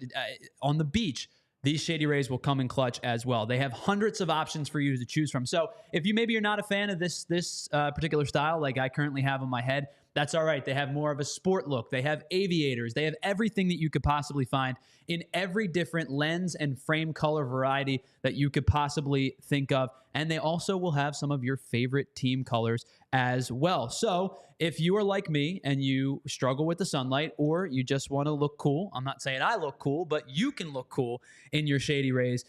on the beach, these Shady Rays will come in clutch as well. They have hundreds of options for you to choose from. So if you're not a fan of this particular style like I currently have on my head, that's all right. They have more of a sport look. They have aviators. They have everything that you could possibly find in every different lens and frame color variety that you could possibly think of. And they also will have some of your favorite team colors as well. So if you are like me and you struggle with the sunlight, or you just want to look cool, I'm not saying I look cool, but you can look cool in your Shady Rays,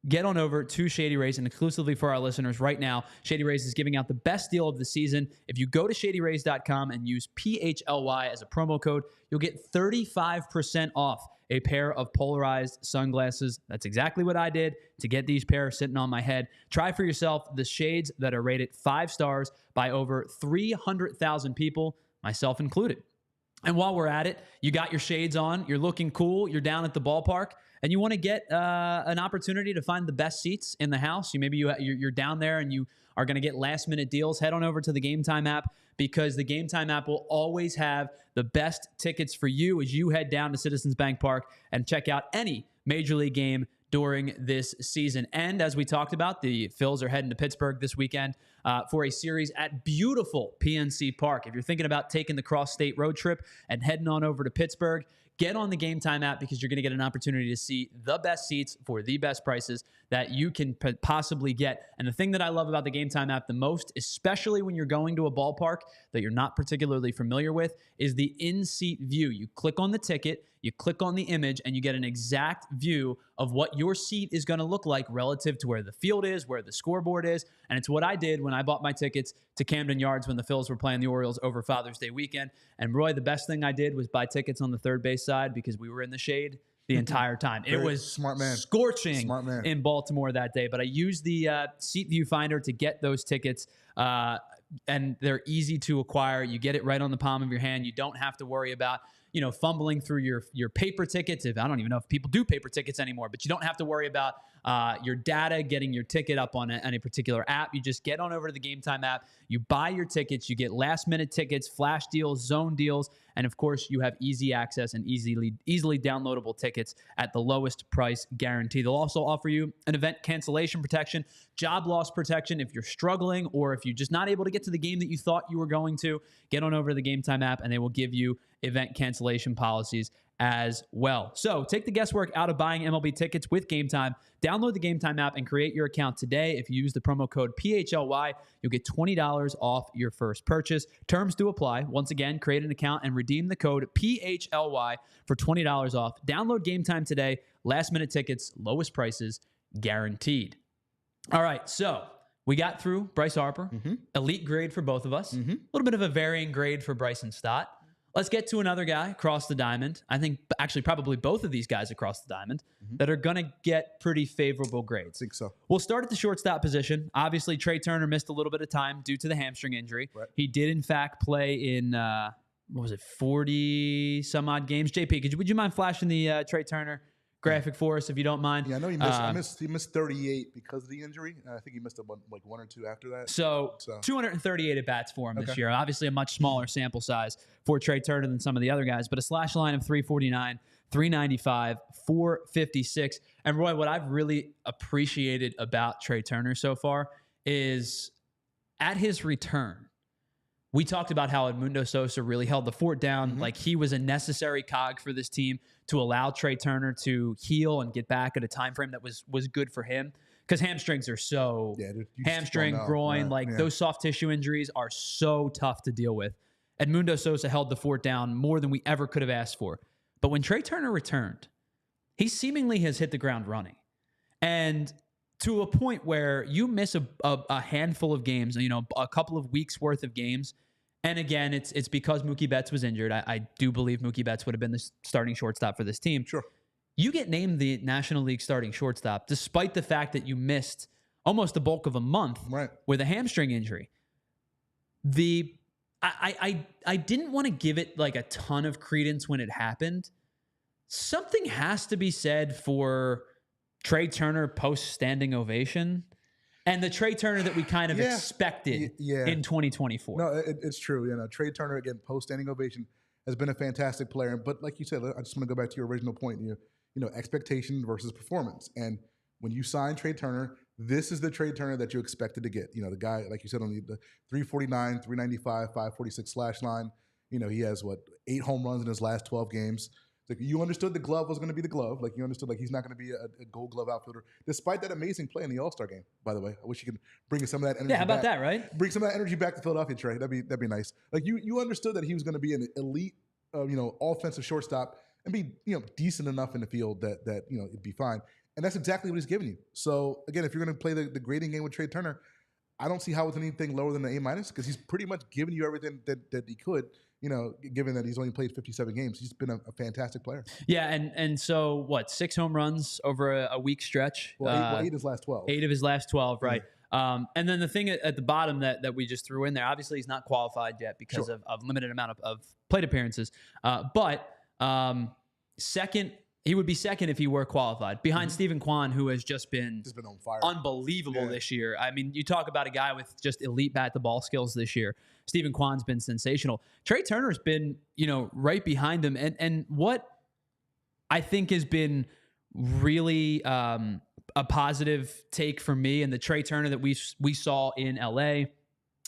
get on over to Shady Rays, and exclusively for our listeners right now, Shady Rays is giving out the best deal of the season. If you go to shadyrays.com and use PHLY as a promo code, you'll get 35% off a pair of polarized sunglasses. That's exactly what I did to get these pair sitting on my head. Try for yourself the shades that are rated 5 stars by over 300,000 people. myself included. And while we're at it, you got your shades on, you're looking cool, you're down at the ballpark, and you want to get an opportunity to find the best seats in the house. You're down there and you are going to get last-minute deals. Head on over to the Game Time app, because the Game Time app will always have the best tickets for you as you head down to Citizens Bank Park and check out any Major League game during this season. And as we talked about, the Phils are heading to Pittsburgh this weekend for a series at beautiful PNC Park. If you're thinking about taking the cross-state road trip and heading on over to Pittsburgh, get on the Game Time app, because you're going to get an opportunity to see the best seats for the best prices that you can possibly get. And the thing that I love about the Game Time app the most, especially when you're going to a ballpark that you're not particularly familiar with, is the in-seat view. You click on the ticket, you click on the image, and you get an exact view of what your seat is going to look like relative to where the field is, where the scoreboard is. And it's what I did when I bought my tickets to Camden Yards when the Phils were playing the Orioles over Father's Day weekend. And Roy, the best thing I did was buy tickets on the third base side, because we were in the shade the entire time. It was smart man. Scorching in Baltimore that day. But I used the seat viewfinder to get those tickets, and they're easy to acquire. You get it right on the palm of your hand. You don't have to worry about fumbling through your paper tickets. I don't even know if people do paper tickets anymore, but you don't have to worry about your data getting your ticket up on a particular app. You just get on over to the Game Time app, you buy your tickets, you get last-minute tickets, flash deals, zone deals, and of course, you have easy access and easily downloadable tickets at the lowest price guarantee. They'll also offer you an event cancellation protection, job loss protection if you're struggling, or if you're just not able to get to the game that you thought you were going to. Get on over to the Game Time app, and they will give you event cancellation policies as well. So take the guesswork out of buying MLB tickets with Game Time. Download the Game Time app and create your account today. If you use the promo code PHLY, you'll get $20 off your first purchase. Terms do apply. Once again, create an account and redeem the code PHLY for $20 off. Download Game Time today. Last minute tickets, lowest prices guaranteed. All right, so we got through Bryce Harper. Elite grade for both of us. A little bit of a varying grade for Bryson Stott. Let's get to another guy across the diamond. I think actually probably both of these guys across the diamond that are going to get pretty favorable grades. I think so. We'll start at the shortstop position. Obviously, Trea Turner missed a little bit of time due to the hamstring injury. Right. He did, in fact, play in, 40-some-odd games. JP, would you mind flashing the Trea Turner graphic for us, if you don't mind? Yeah, I know he missed 38 because of the injury. I think he missed one or two after that. So 238 at-bats for him this year. Obviously a much smaller sample size for Trea Turner than some of the other guys, but a slash line of 349, 395, 456. And Roy, what I've really appreciated about Trea Turner so far is at his return, we talked about how Edmundo Sosa really held the fort down. Like he was a necessary cog for this team to allow Trea Turner to heal and get back at a time frame that was good for him. Because hamstrings are so hamstring, groin, those soft tissue injuries are so tough to deal with. Edmundo Sosa held the fort down more than we ever could have asked for. But when Trea Turner returned, he seemingly has hit the ground running. And to a point where you miss a handful of games, a couple of weeks worth of games. And again, it's because Mookie Betts was injured. I do believe Mookie Betts would have been the starting shortstop for this team. Sure. You get named the National League starting shortstop, despite the fact that you missed almost the bulk of a month with a hamstring injury. I didn't want to give it like a ton of credence when it happened. Something has to be said for Trea Turner post-standing ovation and the Trea Turner that we kind of expected in 2024. No, it's true. Trea Turner, again, post-standing ovation, has been a fantastic player. But like you said, I just want to go back to your original point. Expectation versus performance. And when you sign Trea Turner, this is the Trea Turner that you expected to get. The guy, like you said, on the 349, 395, 546 slash line. He has 8 home runs in his last 12 games. Like you understood the glove was going to be the glove. Like you understood he's not going to be a Gold Glove outfielder, despite that amazing play in the All-Star game. By the way, I wish you could bring some of that energy. Yeah, how about that, right? Bring some of that energy back to Philadelphia, Trey. That'd be nice. Like you understood that he was going to be an elite, offensive shortstop and be decent enough in the field that it'd be fine. And that's exactly what he's giving you. So again, if you're going to play the grading game with Trea Turner, I don't see how it's anything lower than an A- because he's pretty much given you everything that he could. Given that he's only played 57 games, he's been a fantastic player. Yeah, and so 6 home runs over a week stretch? Well, 8 of his last 12. 8 of his last 12, right. And then the thing at the bottom that we just threw in there, obviously he's not qualified yet because of limited amount of plate appearances. But second, he would be second if he were qualified, behind Stephen Kwan, who has just been on fire, unbelievable this year. I mean, you talk about a guy with just elite bat-to-ball skills this year. Stephen Kwan's been sensational. Trea Turner's been, right behind him. And what I think has been really a positive take for me, and the Trea Turner that we saw in LA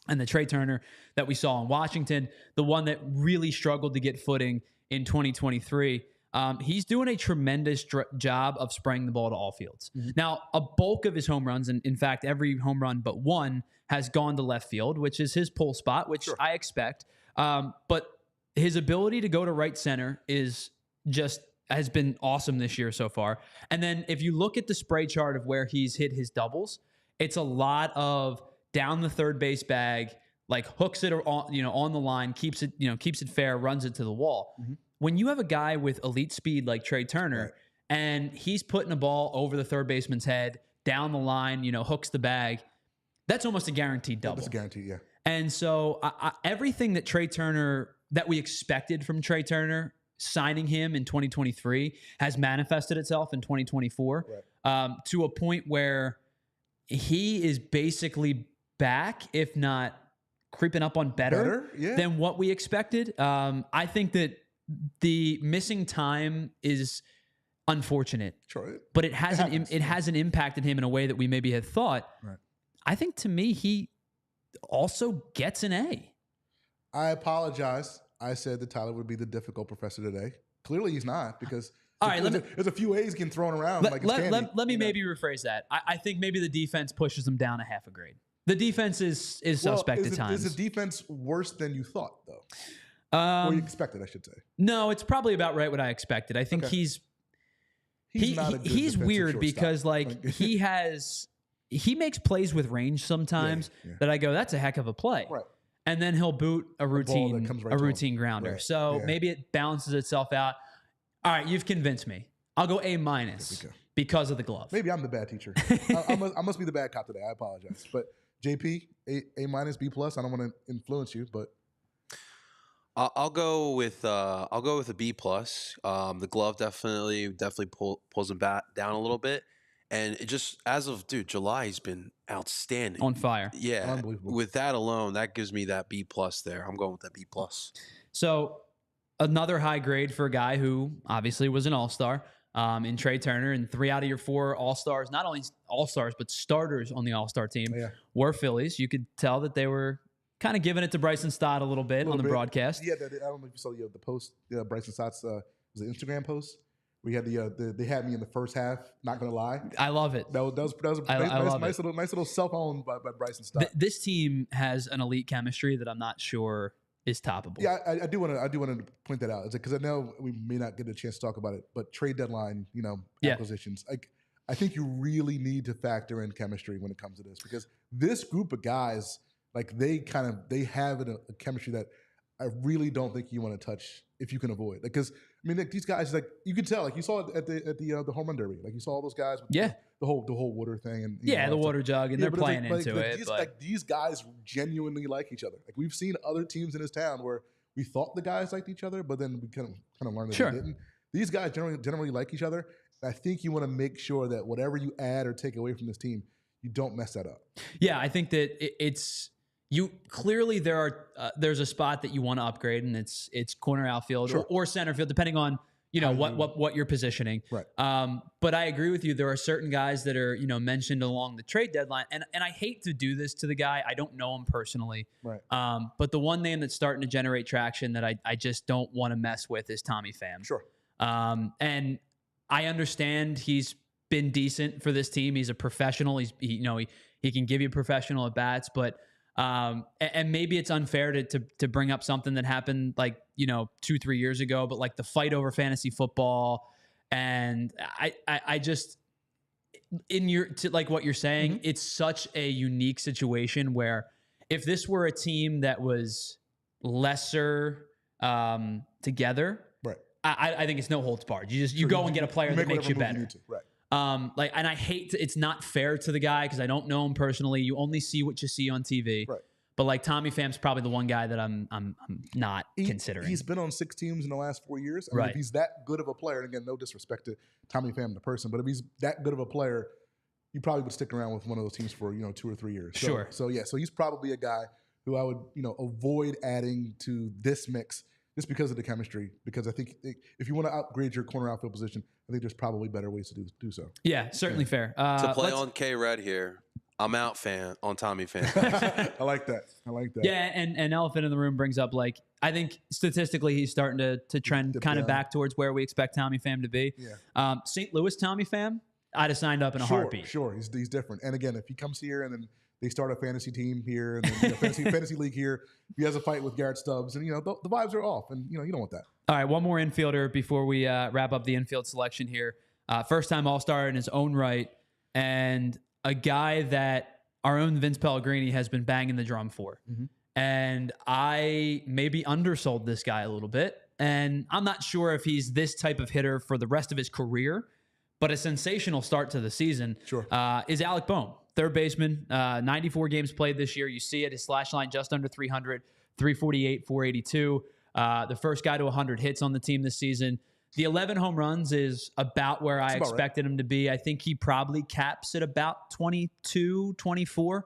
and the Trea Turner that we saw in Washington, the one that really struggled to get footing in 2023, he's doing a tremendous job of spraying the ball to all fields. Now, a bulk of his home runs, and in fact, every home run but one has gone to left field, which is his pull spot, which I expect. But his ability to go to right center has been awesome this year so far. And then if you look at the spray chart of where he's hit his doubles, it's a lot of down the third base bag, like hooks it on the line, keeps it fair, runs it to the wall. When you have a guy with elite speed like Trea Turner, and he's putting a ball over the third baseman's head, down the line, hooks the bag, that's almost a guaranteed double. That's a guarantee, yeah. And so everything that Trea Turner, that we expected from Trea Turner, signing him in 2023, has manifested itself in 2024 to a point where he is basically back, if not creeping up on better than what we expected. I think that the missing time is unfortunate, but it hasn't impacted him in a way that we maybe had thought. I think, to me, he also gets an A. I apologize. I said that Tyler would be the difficult professor today. Clearly, he's not, because there's a few A's getting thrown around. Let me maybe rephrase that. I think maybe the defense pushes him down a half a grade. The defense is suspect at times. Is the defense worse than you thought, though? Or you expected, I should say. No, it's probably about right what I expected. I think he's weird because he makes plays with range sometimes that I go, that's a heck of a play. And then he'll boot a routine grounder. So maybe it balances itself out. All right, you've convinced me. I'll go A- because of the glove. Maybe I'm the bad teacher. I must be the bad cop today. I apologize. But JP, A-, B+. I don't want to influence you, but I'll go with a B+. The glove definitely pulls him back down a little bit. And it just, as of, July, he's been outstanding. On fire. Yeah. Unbelievable. With that alone, that gives me that B+ there. I'm going with that B+. So another high grade for a guy who obviously was an all-star in Trea Turner, and 3 out of your 4 all-stars, not only all-stars, but starters on the all-star team were Phillies. You could tell that they were kind of giving it to Bryson Stott a little bit on the broadcast. Yeah, I don't know if you saw the post, Bryson Stott's was an Instagram post. We had they had me in the first half. Not gonna lie, I love it. That was a nice little self-owned by Bryson Stott. This team has an elite chemistry that I'm not sure is toppable. Yeah, I do want to point that out, because I know we may not get a chance to talk about it, but trade deadline, acquisitions. I think you really need to factor in chemistry when it comes to this, because this group of guys, they have a chemistry that I really don't think you want to touch if you can avoid. Because these guys, you can tell, you saw it at the home run derby, you saw all those guys with the whole water thing, and the water jug, and they're playing into it. These guys genuinely like each other. We've seen other teams in this town where we thought the guys liked each other, but then we kind of learned that they didn't. These guys generally like each other. And I think you want to make sure that whatever you add or take away from this team, you don't mess that up. Yeah, I think that it's. You clearly there's a spot that you want to upgrade, and it's corner outfield or center field, depending on what you're positioning. Right. But I agree with you. There are certain guys that are mentioned along the trade deadline, and I hate to do this to the guy. I don't know him personally. Right. But the one name that's starting to generate traction that I just don't want to mess with is Tommy Pham. Sure. And I understand he's been decent for this team. He's a professional. He can give you professional at bats, but. And maybe it's unfair to bring up something that happened 2-3 years ago, but the fight over fantasy football, and I just what you're saying, it's such a unique situation where if this were a team that was lesser together, right? I think it's no holds barred. You go and get a player that makes you better. Like, and I hate it's not fair to the guy because I don't know him personally. You only see what you see on TV. Right. But like Tommy Pham's probably the one guy that I'm not considering. He's been on 6 teams in the last 4 years. I mean, if he's that good of a player, and again, no disrespect to Tommy Pham the person, but if he's that good of a player, you probably would stick around with one of those teams for 2 or 3 years. So he's probably a guy who I would avoid adding to this mix just because of the chemistry. Because I think if you want to upgrade your corner outfield position, I think there's probably better ways to do so. Yeah, certainly fair. To play on K Red here, I'm out fan on Tommy Pham. I like that. Yeah, and Elephant in the Room brings up, like, I think statistically he's starting to trend kind of back towards where we expect Tommy Pham to be. Yeah. St. Louis Tommy Pham, I'd have signed up in a heartbeat. Sure, he's different. And again, if he comes here and then they start a fantasy team here and then fantasy league here, he has a fight with Garrett Stubbs, and the vibes are off, and you don't want that. All right, one more infielder before we wrap up the infield selection here. First time All-Star in his own right, and a guy that our own Vince Pellegrini has been banging the drum for. Mm-hmm. And I maybe undersold this guy a little bit. And I'm not sure if he's this type of hitter for the rest of his career, but a sensational start to the season is Alec Bohm, third baseman, 94 games played this year. You see it, his slash line just under 300, 348, 482. The first guy to 100 hits on the team this season. The 11 home runs is about where I expected him to be. I think he probably caps at about 22, 24.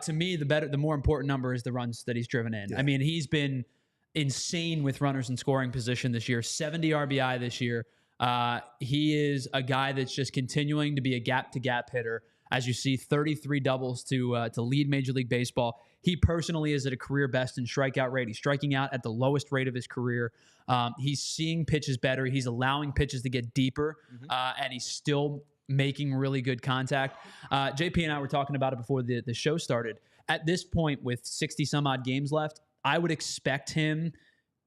To me, the more important number is the runs that he's driven in. Yeah. I mean, he's been insane with runners in scoring position this year, 70 RBI this year. He is a guy that's just continuing to be a gap-to-gap hitter. As you see, 33 doubles to lead Major League Baseball. He personally is at a career best in strikeout rate. He's striking out at the lowest rate of his career. He's seeing pitches better. He's allowing pitches to get deeper, and he's still making really good contact. JP and I were talking about it before the show started. At this point, with 60-some-odd games left, I would expect him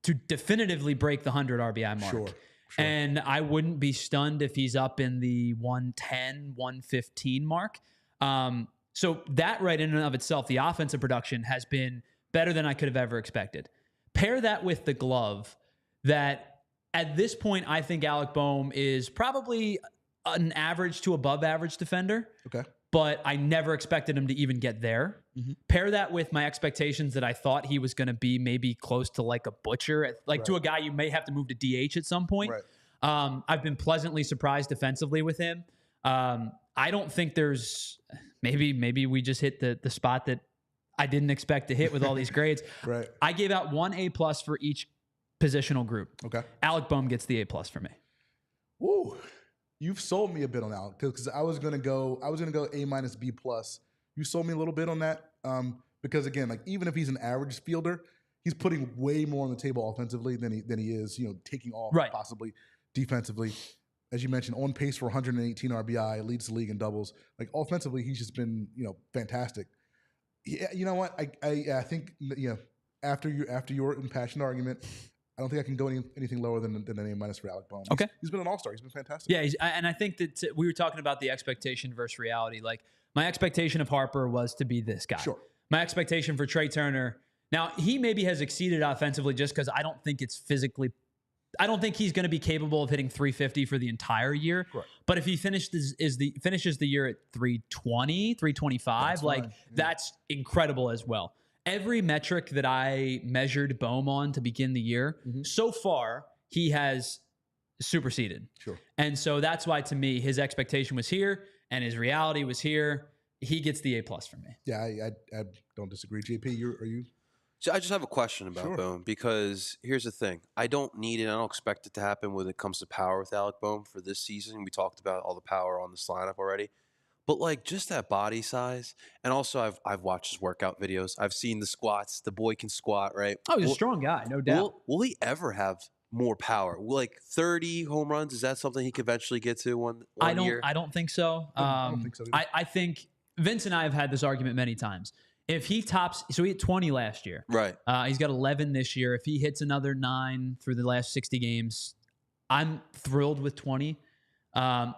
to definitively break the 100 RBI mark. Sure. And I wouldn't be stunned if he's up in the 110, 115 mark. So that right in and of itself, the offensive production has been better than I could have ever expected. Pair that with the glove that at this point, I think Alec Bohm is probably an average to above average defender. Okay. But I never expected him to even get there. Mm-hmm. Pair that with my expectations that I thought he was going to be maybe close to like a butcher, like to a guy you may have to move to DH at some point. Right. I've been pleasantly surprised defensively with him. I don't think there's maybe we just hit the spot that I didn't expect to hit with all these grades. Right. I gave out 1 A+ for each positional group. Okay. Alec Bohm gets the A+ for me. Woo. You've sold me a bit on Alec because I was gonna go A- B+. You sold me a little bit on that because again, like even if he's an average fielder, he's putting way more on the table offensively than he is taking off possibly defensively. As you mentioned, on pace for 118 RBI, leads the league in doubles. Like offensively, he's just been fantastic. Yeah, you know what? I think after your impassioned argument, I don't think I can go anything lower than an A- for Alec Bohm. Okay. He's been an all-star. He's been fantastic. Yeah, and I think that we were talking about the expectation versus reality. Like, my expectation of Harper was to be this guy. Sure. My expectation for Trea Turner, now, he maybe has exceeded offensively just because I don't think he's going to be capable of hitting 350 for the entire year. Right. But if he finishes the year at 320, 325, that's incredible as well. Every metric that I measured Bohm on to begin the year, so far, he has superseded. Sure. And so that's why, to me, his expectation was here and his reality was here. He gets the A+ for me. Yeah, I don't disagree. JP, are you? So I just have a question about Bohm because here's the thing. I don't need it. I don't expect it to happen when it comes to power with Alec Bohm for this season. We talked about all the power on this lineup already. But like just that body size, and also I've watched his workout videos. I've seen the squats. The boy can squat, right? Oh, he's a strong guy, no doubt. Will he ever have more power? Like 30 home runs, is that something he could eventually get to one year? I don't think so. I don't think so. I think Vince and I have had this argument many times. If he tops, so he hit 20 last year. Right. He's got 11 this year. If he hits another 9 through the last 60 games, I'm thrilled with 20.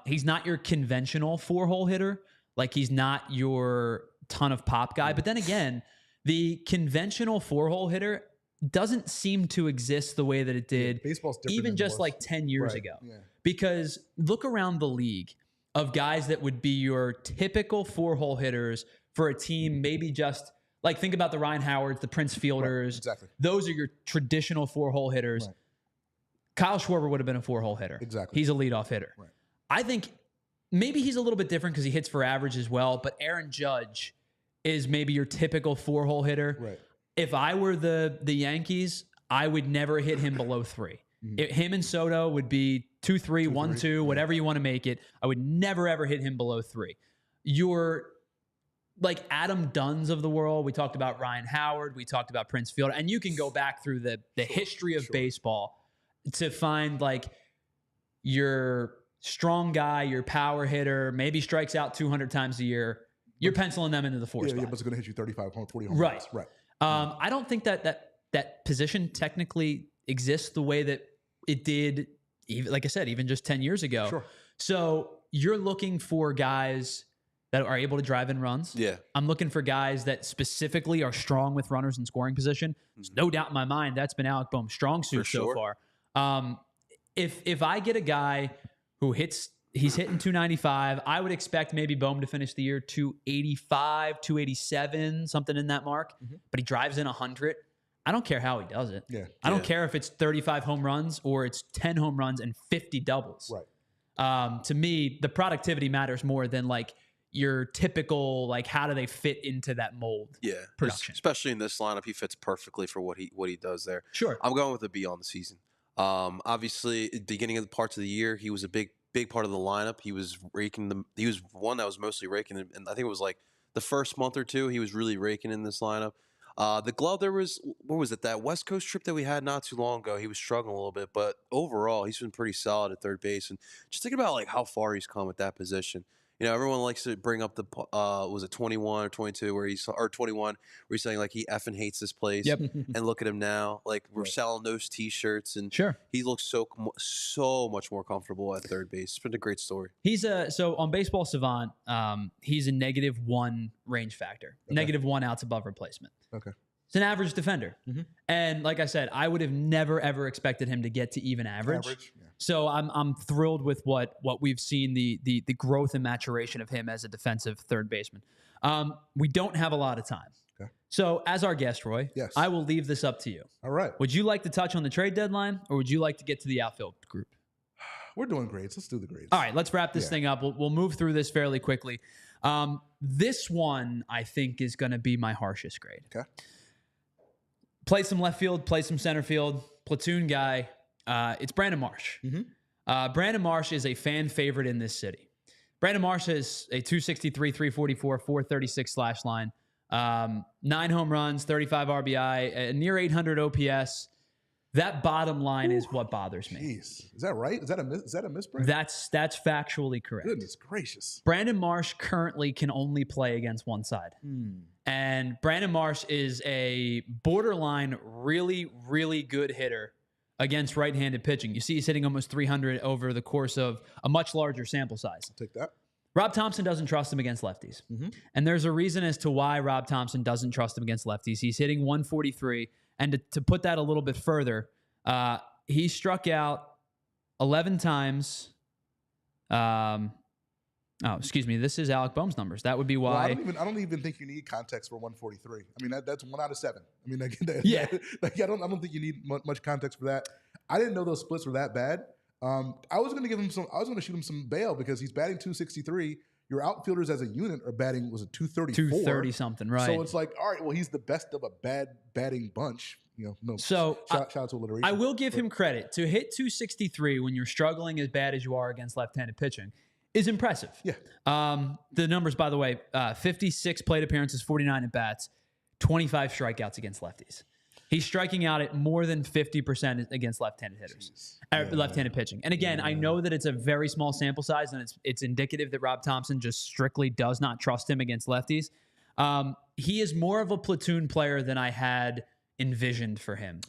He's not your conventional 4-hole hitter. Like, he's not your ton of pop guy. But then again, the conventional 4-hole hitter doesn't seem to exist the way that it did baseball's different even just like 10 years ago. Yeah. Because look around the league. of guys that would be your typical 4-hole hitters for a team, maybe just like think about the Ryan Howards, the Prince Fielders. Right, exactly. Those are your traditional 4-hole hitters. Right. Kyle Schwarber would have been a 4-hole hitter. Exactly. He's a leadoff hitter. Right. I think maybe he's a little bit different because he hits for average as well, but Aaron Judge is maybe your typical 4-hole hitter. Right. If I were the Yankees, I would never hit him below 3. Him and Soto would be 2-3, 1-2, whatever you want to make it. I would never, ever hit him below 3. You're like Adam Dunn's of the world. We talked about Ryan Howard. We talked about Prince Fielder. And you can go back through the history of baseball to find like your strong guy, your power hitter, maybe strikes out 200 times a year. You're penciling them into the 4 spot. Yeah, but it's going to hit you 35, 40 home Right. runs. Right. I don't think that position technically exists the way that it did, even like I said, even just 10 years ago. Sure. So you're looking for guys that are able to drive in runs. Yeah. I'm looking for guys that specifically are strong with runners in scoring position. There's no doubt in my mind that's been Alec Bohm's strong suit so far. If I get a guy who he's hitting 295, I would expect maybe Bohm to finish the year 285, 287, something in that mark. But he drives in 100. I don't care how he does it. Yeah. I don't care if it's 35 home runs or it's 10 home runs and 50 doubles. Right. To me, the productivity matters more than like your typical, like, how do they fit into that mold? Yeah. Production. Especially in this lineup, he fits perfectly for what he does there. Sure. I'm going with a B on the season. Obviously, at the beginning of the parts of the year, he was a big part of the lineup. He was he was one that was mostly raking, and I think it was like the first month or two he was really raking in this lineup. The glove, there was, what was it, that West Coast trip that we had not too long ago, he was struggling a little bit, but overall he's been pretty solid at third base. And just think about like how far he's come at that position. You know, everyone likes to bring up the was it 21 or 22 or 21 where he's saying like he effing hates this place. Yep. And look at him now, like we're selling those T-shirts, and Sure. he looks so much more comfortable at third base. It's been a great story. He's so on Baseball Savant, he's a -1 range factor, -1 outs above replacement. Okay. It's an average defender. And like I said, I would have never, ever expected him to get to even average. Yeah. So I'm thrilled with what we've seen, the growth and maturation of him as a defensive third baseman. We don't have a lot of time. Okay. So as our guest, Roy, Yes. I will leave this up to you. All right. Would you like to touch on the trade deadline, or would you like to get to the outfield group? We're doing grades. Let's do the grades. All right, let's wrap this thing up. We'll move through this fairly quickly. This one, I think, is going to be my harshest grade. Okay. Play some left field, play some center field, platoon guy. It's Brandon Marsh. Brandon Marsh is a fan favorite in this city. Brandon Marsh has a 263, 344, 436 slash line, 9 home runs, 35 RBI, a near 800 OPS. That bottom line is what bothers me. Jeez. Is that right? Is that a misprint? That's factually correct. Goodness gracious. Brandon Marsh currently can only play against one side. And Brandon Marsh is a borderline really, really good hitter against right-handed pitching. You see he's hitting almost 300 over the course of a much larger sample size. I'll take that. Rob Thompson doesn't trust him against lefties. And there's a reason as to why Rob Thompson doesn't trust him against lefties. He's hitting 143. And to put that a little bit further, he struck out 11 times. Excuse me. This is Alec Bohm's numbers. That would be why. Well, I don't even think you need context for 143. I mean, that's 1 out of 7. I mean, I don't think you need much context for that. I didn't know those splits were that bad. I was going to give him some. I was going to shoot him some bail because he's batting 263. Your outfielders as a unit are batting, was it 234? 230 something, right? So it's like, all right, well, he's the best of a bad batting bunch. You know, no. So shout out to alliteration. I will give him credit. To hit 263 when you're struggling as bad as you are against left-handed pitching is impressive. Yeah. The numbers, by the way, 56 plate appearances, 49 at bats, 25 strikeouts against lefties. He's striking out at more than 50% against left-handed hitters, left-handed pitching. And again, I know that it's a very small sample size, and it's indicative that Rob Thompson just strictly does not trust him against lefties. He is more of a platoon player than I had envisioned for him.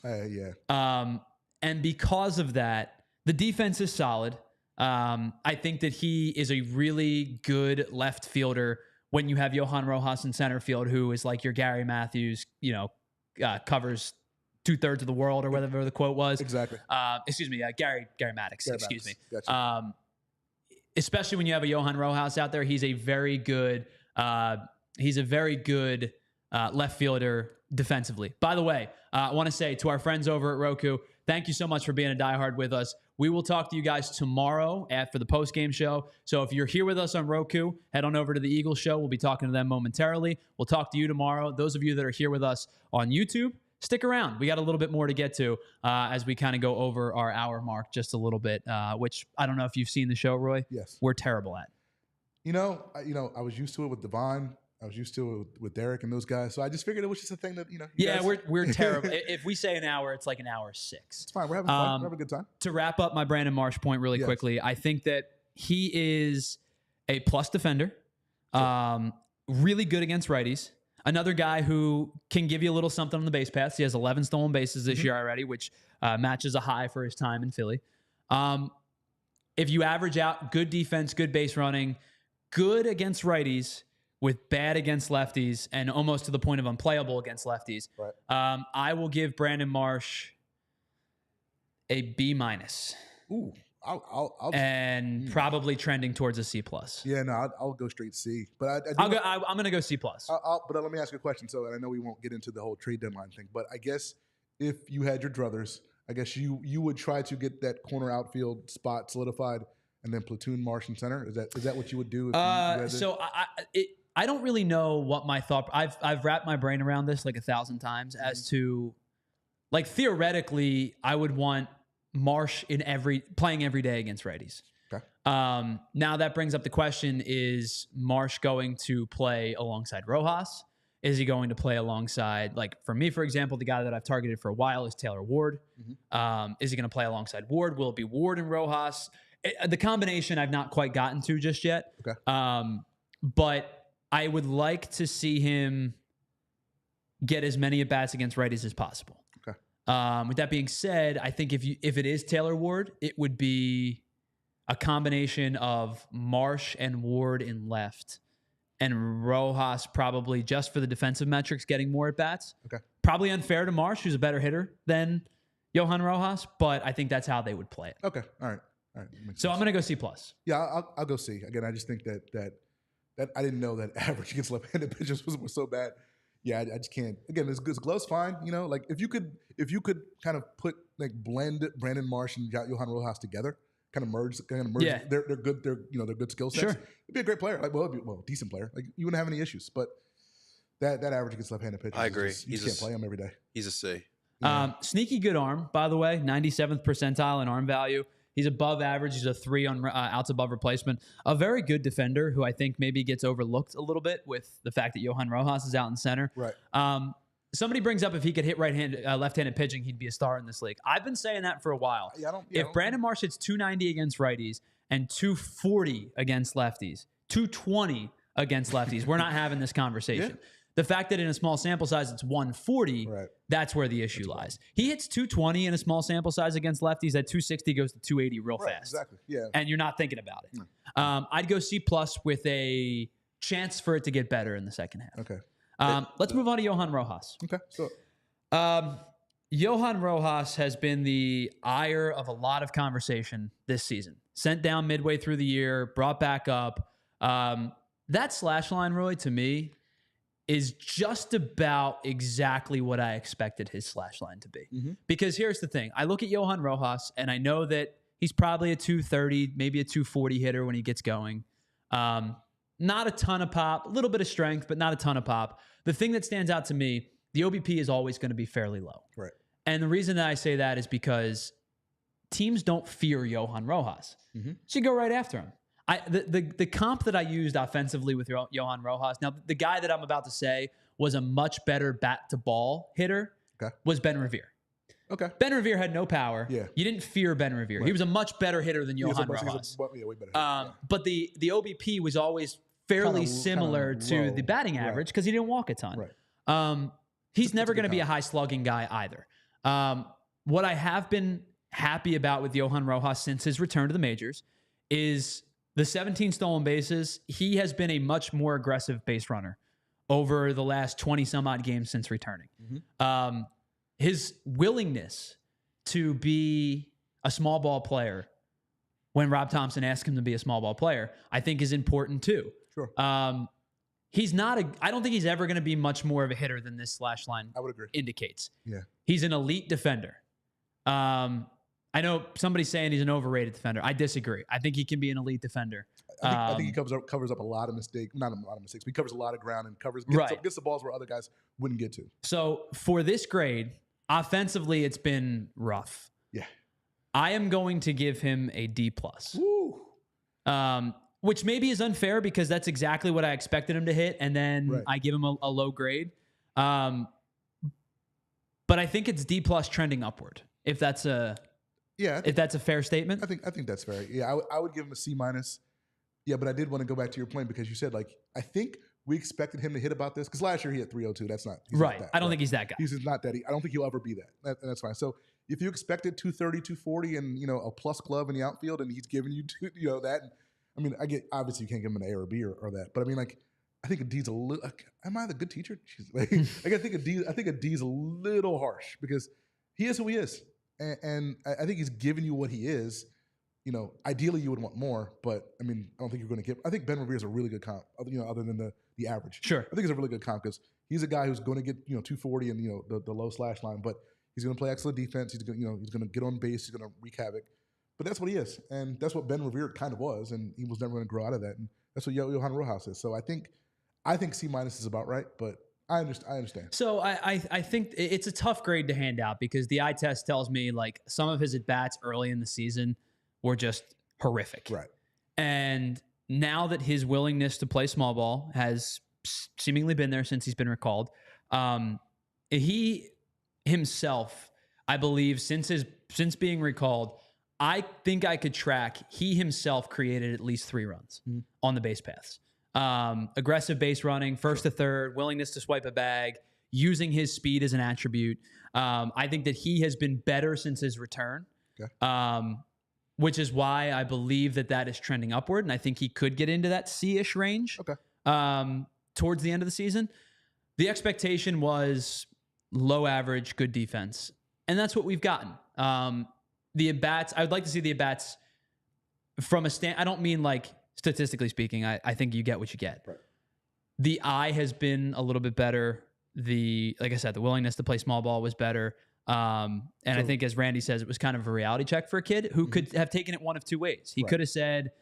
And because of that, the defense is solid. I think that he is a really good left fielder when you have Johan Rojas in center field, who is like your Gary Matthews, covers 2/3 of the world or whatever the quote was. Exactly. Excuse me, Gary Maddox. Excuse me. Gotcha. especially when you have a Johan Rojas out there, he's a very good left fielder defensively. By the way, I want to say to our friends over at Roku, thank you so much for being a diehard with us. We will talk to you guys tomorrow after the post-game show. So if you're here with us on Roku, head on over to the Eagles show. We'll be talking to them momentarily. We'll talk to you tomorrow. Those of you that are here with us on YouTube, stick around. We got a little bit more to get to as we kind of go over our hour mark just a little bit, which I don't know if you've seen the show, Roy. Yes. We're terrible at. I was used to it with Devon. I was used to it with Derek and those guys. So I just figured it was just a thing that, Yeah, we're terrible. If we say an hour, it's like an hour 6. It's fine. We're having fun. We're having a good time. To wrap up my Brandon Marsh point really quickly, I think that he is a plus defender, really good against righties. Another guy who can give you a little something on the base paths. He has 11 stolen bases this year already, which matches a high for his time in Philly. If you average out good defense, good base running, good against righties, with bad against lefties and almost to the point of unplayable against lefties, I will give Brandon Marsh a B-. Ooh, I'll and probably trending towards a C+. Yeah, no, I'll go straight C. But I'm going to go C+. But let me ask you a question. So, and I know we won't get into the whole trade deadline thing, but I guess if you had your druthers, I guess you would try to get that corner outfield spot solidified and then platoon Marsh in center. Is that what you would do? I don't really know what my thought. I've wrapped my brain around this like 1,000 times as to, like, theoretically, I would want Marsh playing every day against righties. Okay. Now that brings up the question: is Marsh going to play alongside Rojas? Is he going to play alongside, like, for me, for example, the guy that I've targeted for a while is Taylor Ward. Is he going to play alongside Ward? Will it be Ward and Rojas? The combination I've not quite gotten to just yet. Okay. But I would like to see him get as many at-bats against righties as possible. Okay. With that being said, I think if it is Taylor Ward, it would be a combination of Marsh and Ward in left and Rojas probably just for the defensive metrics getting more at-bats. Okay. Probably unfair to Marsh, who's a better hitter than Johan Rojas, but I think that's how they would play it. Okay. All right. So I'm going to go C+. Yeah, I'll go C. Again, I just think that I didn't know that average against left-handed pitchers was so bad. Yeah, I just can't. Again, his gloves fine. Like if you could kind of blend Brandon Marsh and Johan Rojas together, kind of merge. Yeah. They're good. They're good skill sets. Sure. It'd be a great player. Decent player. Like you wouldn't have any issues. But that average against left-handed pitchers, I agree. You just can't play him every day. He's a C. Sneaky good arm, by the way. 97th percentile in arm value. He's above average. He's a 3 on outs above replacement. A very good defender who I think maybe gets overlooked a little bit with the fact that Johan Rojas is out in center. Right. Somebody brings up if he could hit left-handed pitching, he'd be a star in this league. I've been saying that for a while. If Brandon Marsh hits 290 against righties and 240 against lefties, 220 against lefties, we're not having this conversation. Yeah. The fact that in a small sample size it's 140, right. That's where the issue lies. He hits 220 in a small sample size against lefties. That 260 goes to 280 real fast. Exactly. Yeah. And you're not thinking about it. I'd go C+ with a chance for it to get better in the second half. Okay. Let's move on to Johan Rojas. Okay. So, Johan Rojas has been the ire of a lot of conversation this season. Sent down midway through the year, brought back up. That slash line, Roy, to me, is just about exactly what I expected his slash line to be. Because here's the thing. I look at Johan Rojas, and I know that he's probably a 230, maybe a 240 hitter when he gets going. Not a ton of pop, a little bit of strength, but not a ton of pop. The thing that stands out to me, the OBP is always going to be fairly low. Right. And the reason that I say that is because teams don't fear Johan Rojas. So you go right after him. The comp that I used offensively with Johan Rojas, now the guy that I'm about to say was a much better bat-to-ball hitter, was Ben Revere. Okay. Ben Revere had no power. Yeah. You didn't fear Ben Revere. Right. He was a much better hitter than Johan Rojas. Way better. But the OBP was always fairly similar to the batting average because he didn't walk a ton. Right. He's never going to be a high-slugging guy either. What I have been happy about with Johan Rojas since his return to the majors is the 17 stolen bases. He has been a much more aggressive base runner over the last 20-some-odd games since returning. His willingness to be a small ball player when Rob Thompson asked him to be a small ball player, I think is important too. Sure. He's not I don't think he's ever going to be much more of a hitter than this slash line I would agree. indicates. Yeah. He's an elite defender. I know somebody's saying he's an overrated defender. I disagree. I think he can be an elite defender. I think he covers up a lot of mistakes. Not a lot of mistakes, but he covers a lot of ground and gets the balls where other guys wouldn't get to. So for this grade, offensively, it's been rough. Yeah. I am going to give him a D+. Which maybe is unfair because that's exactly what I expected him to hit, and then I give him a low grade. But I think it's D+ trending upward. If that's a fair statement. I think that's fair. Yeah, I would give him a C-. Yeah, but I did want to go back to your point because you said I think we expected him to hit about this because last year he hit 302. That's not right. Not that, I don't think he's that guy. He's not that. I don't think he'll ever be that. That's fine. So if you expected 230, 240, and a plus glove in the outfield, and he's giving you that. I mean, obviously you can't give him an A or a B or that, but I mean I think a D's a little. Am I the good teacher? I think a D's a little harsh because he is who he is. And I think he's giving you what he is. Ideally you would want more, but I mean, I don't think you're going to get. I think Ben Revere is a really good comp. Other than the average. Sure. I think he's a really good comp because he's a guy who's going to get 240 and the low slash line, but he's going to play excellent defense. He's going he's going to get on base. He's going to wreak havoc. But that's what he is, and that's what Ben Revere kind of was, and he was never going to grow out of that. And that's what Johan Rojas is. So I think C- is about right, but. I understand. So I think it's a tough grade to hand out because the eye test tells me some of his at-bats early in the season were just horrific. Right. And now that his willingness to play small ball has seemingly been there since he's been recalled, he himself, I believe, since being recalled, I think I could track he himself created at least 3 runs on the base paths. Aggressive base running, first to third, willingness to swipe a bag, using his speed as an attribute. I think that he has been better since his return, which is why I believe that is trending upward. And I think he could get into that C-ish range towards the end of the season. The expectation was low average, good defense. And that's what we've gotten. The at-bats, I would like to see the at-bats from I don't mean statistically speaking, I think you get what you get. Right. The eye has been a little bit better. Like I said, the willingness to play small ball was better. I think, as Randy says, it was kind of a reality check for a kid who could have taken it one of 2 ways. He could have said,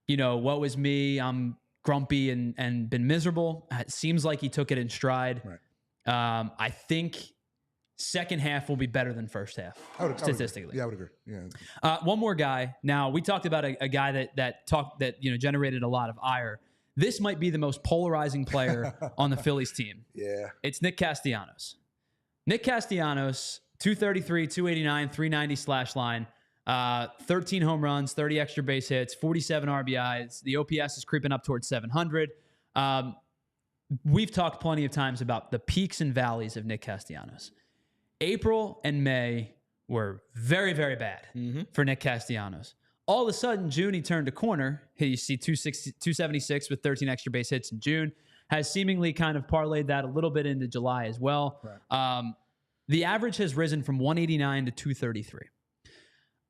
what was me? I'm grumpy and been miserable. It seems like he took it in stride. Right. I think second half will be better than first half, statistically. I would agree. Yeah. One more guy. Now, we talked about a guy that generated a lot of ire. This might be the most polarizing player on the Phillies team. Yeah. It's Nick Castellanos. Nick Castellanos, 233, 289, 390 slash line, 13 home runs, 30 extra base hits, 47 RBIs. The OPS is creeping up towards 700. We've talked plenty of times about the peaks and valleys of Nick Castellanos. April and May were very, very bad for Nick Castellanos. All of a sudden, June, he turned a corner. You see 276 with 13 extra base hits in June. Has seemingly kind of parlayed that a little bit into July as well. Right. The average has risen from 189 to 233.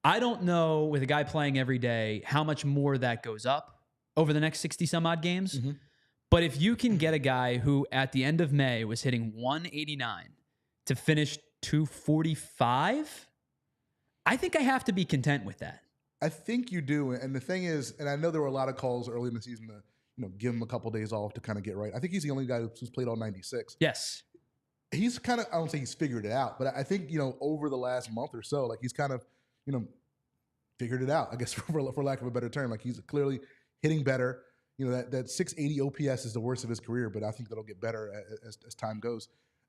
I don't know, with a guy playing every day, how much more that goes up over the next 60-some-odd games. But if you can get a guy who, at the end of May, was hitting 189 to finish 245, I think I have to be content with that. I think you do. And the thing is, and I know there were a lot of calls early in the season to give him a couple days off to kind of get right. I think he's the only guy who's played all 96. Yes. He's kind of, I don't say he's figured it out, but I think, over the last month or so, he's kind of, figured it out, I guess, for lack of a better term. He's clearly hitting better. That 680 OPS is the worst of his career, but I think that'll get better as time goes.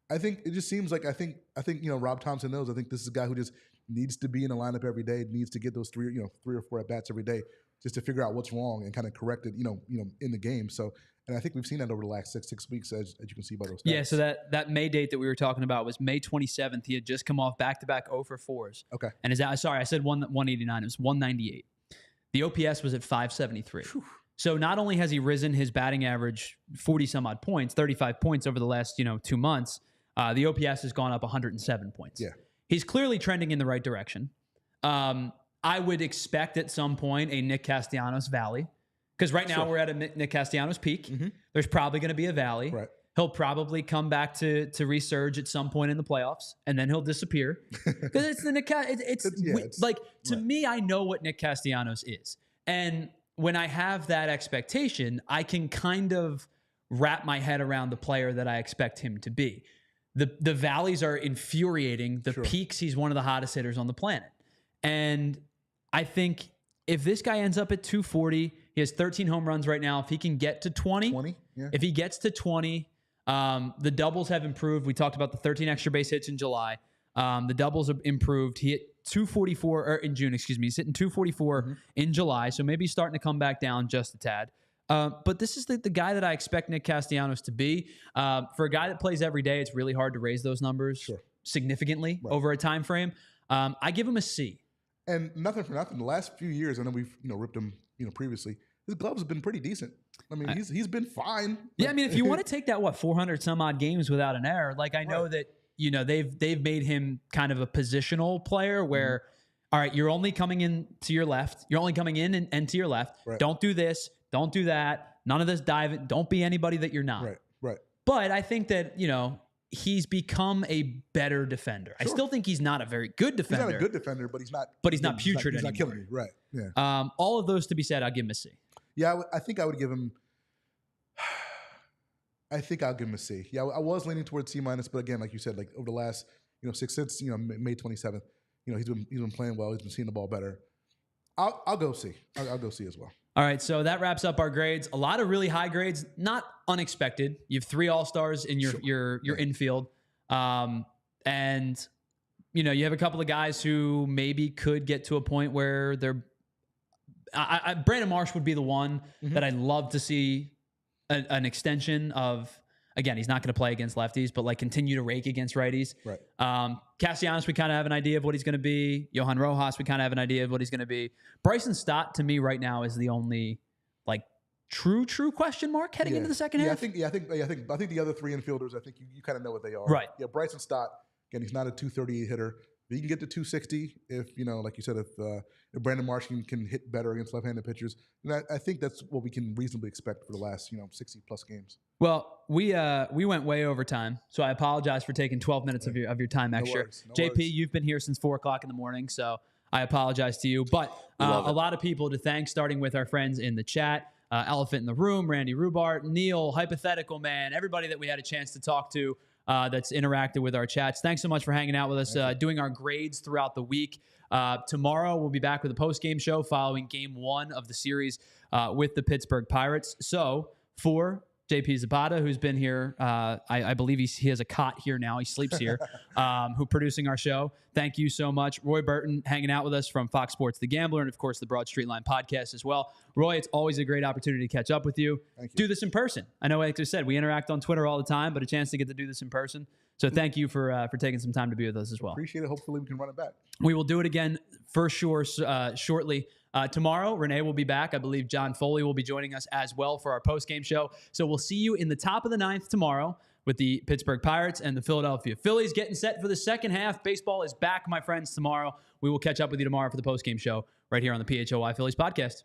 I think it just seems like I think Rob Thompson knows. I think this is a guy who just needs to be in the lineup every day, needs to get those 3 or 4 at bats every day, just to figure out what's wrong and kind of correct it, in the game. So, and I think we've seen that over the last six weeks, as you can see by those stats. Yeah. So that May date that we were talking about was May 27th. He had just come off back-to-back 0 for 4s. Okay. And I said 189. It was 198. The OPS was at 573. Whew. So not only has he risen his batting average 40 some odd points, 35 points over the last 2 months. The OPS has gone up 107 points. Yeah. He's clearly trending in the right direction. I would expect at some point a Nick Castellanos valley, because right now we're at a Nick Castellanos peak. There's probably going to be a valley. Right. He'll probably come back to resurge at some point in the playoffs, and then he'll disappear. Because it's the Nick. To me, I know what Nick Castellanos is, and when I have that expectation, I can kind of wrap my head around the player that I expect him to be. The valleys are infuriating. The peaks, he's one of the hottest hitters on the planet, and I think if this guy ends up at 240, he has 13 home runs right now. If he can get to 20, if he gets to 20. The doubles have improved. We talked about the 13 extra base hits in July. The doubles have improved. He hit 244 or in June, excuse me. He's hitting 244 in July, so maybe he's starting to come back down just a tad. But this is the guy that I expect Nick Castellanos to be. For a guy that plays every day, it's really hard to raise those numbers significantly over a time frame. I give him a C. And nothing for nothing. The last few years, I know we've ripped him previously. His gloves have been pretty decent. I mean, he's been fine. Yeah, I mean, if you want to take that 400 some odd games without an error, like I know that they've made him kind of a positional player where, all right, you're only coming in to your left, you're only coming in and to your left. Right. Don't do this, don't do that, none of this diving. Don't be anybody that you're not. Right. But I think that he's become a better defender. I still think he's not a very good defender. He's not a good defender, but he's not. But he's not putrid anymore. He's not killing me. Right. Yeah. All of those to be said, I'll give him a C. Yeah, I think I would give him. I think I'll give him a C. Yeah, I was leaning towards C minus, but again, like you said, like over the last since May 27th, he's been playing well. He's been seeing the ball better. I'll go C. I'll go C as well. All right, so that wraps up our grades. A lot of really high grades, not unexpected. You have 3 All-Stars in your infield, and you have a couple of guys who maybe could get to a point where they're. Brandon Marsh would be the one that I'd love to see an extension of. Again, he's not going to play against lefties, but continue to rake against righties. Right. Castellanos, we kind of have an idea of what he's going to be. Johan Rojas, we kind of have an idea of what he's going to be. Bryson Stott, to me, right now is the only true question mark heading into the second half. I think the other 3 infielders, I think you kind of know what they are. Right. Yeah. Bryson Stott, again, he's not a 238 hitter. But he can get to 260 if like you said, if Brandon Marsh can hit better against left-handed pitchers. And I think that's what we can reasonably expect for the last 60 plus games. Well, we went way over time, so I apologize for taking 12 minutes of your time extra. No JP, worries. You've been here since 4:00 in the morning, so I apologize to you. But a lot of people to thank, starting with our friends in the chat, Elephant in the Room, Randy Rubart, Neil, Hypothetical Man, everybody that we had a chance to talk to. That's interacted with our chats. Thanks so much for hanging out with us, doing our grades throughout the week. Tomorrow, we'll be back with a post-game show following Game 1 of the series with the Pittsburgh Pirates. So for JP Zapata, who's been here, I believe he has a cot here now. He sleeps here, who producing our show. Thank you so much. Roy Burton hanging out with us from Fox Sports The Gambler and, of course, the Broad Street Line podcast as well. Roy, it's always a great opportunity to catch up with you. Thank you. Do this in person. I know, like I said, we interact on Twitter all the time, but a chance to get to do this in person. So thank you for taking some time to be with us as well. Appreciate it. Hopefully we can run it back. We will do it again for sure shortly. Tomorrow, Renee will be back. I believe John Foley will be joining us as well for our post-game show. So we'll see you in the top of the 9th tomorrow with the Pittsburgh Pirates and the Philadelphia Phillies getting set for the second half. Baseball is back, my friends, tomorrow. We will catch up with you tomorrow for the post-game show right here on the PHLY Phillies podcast.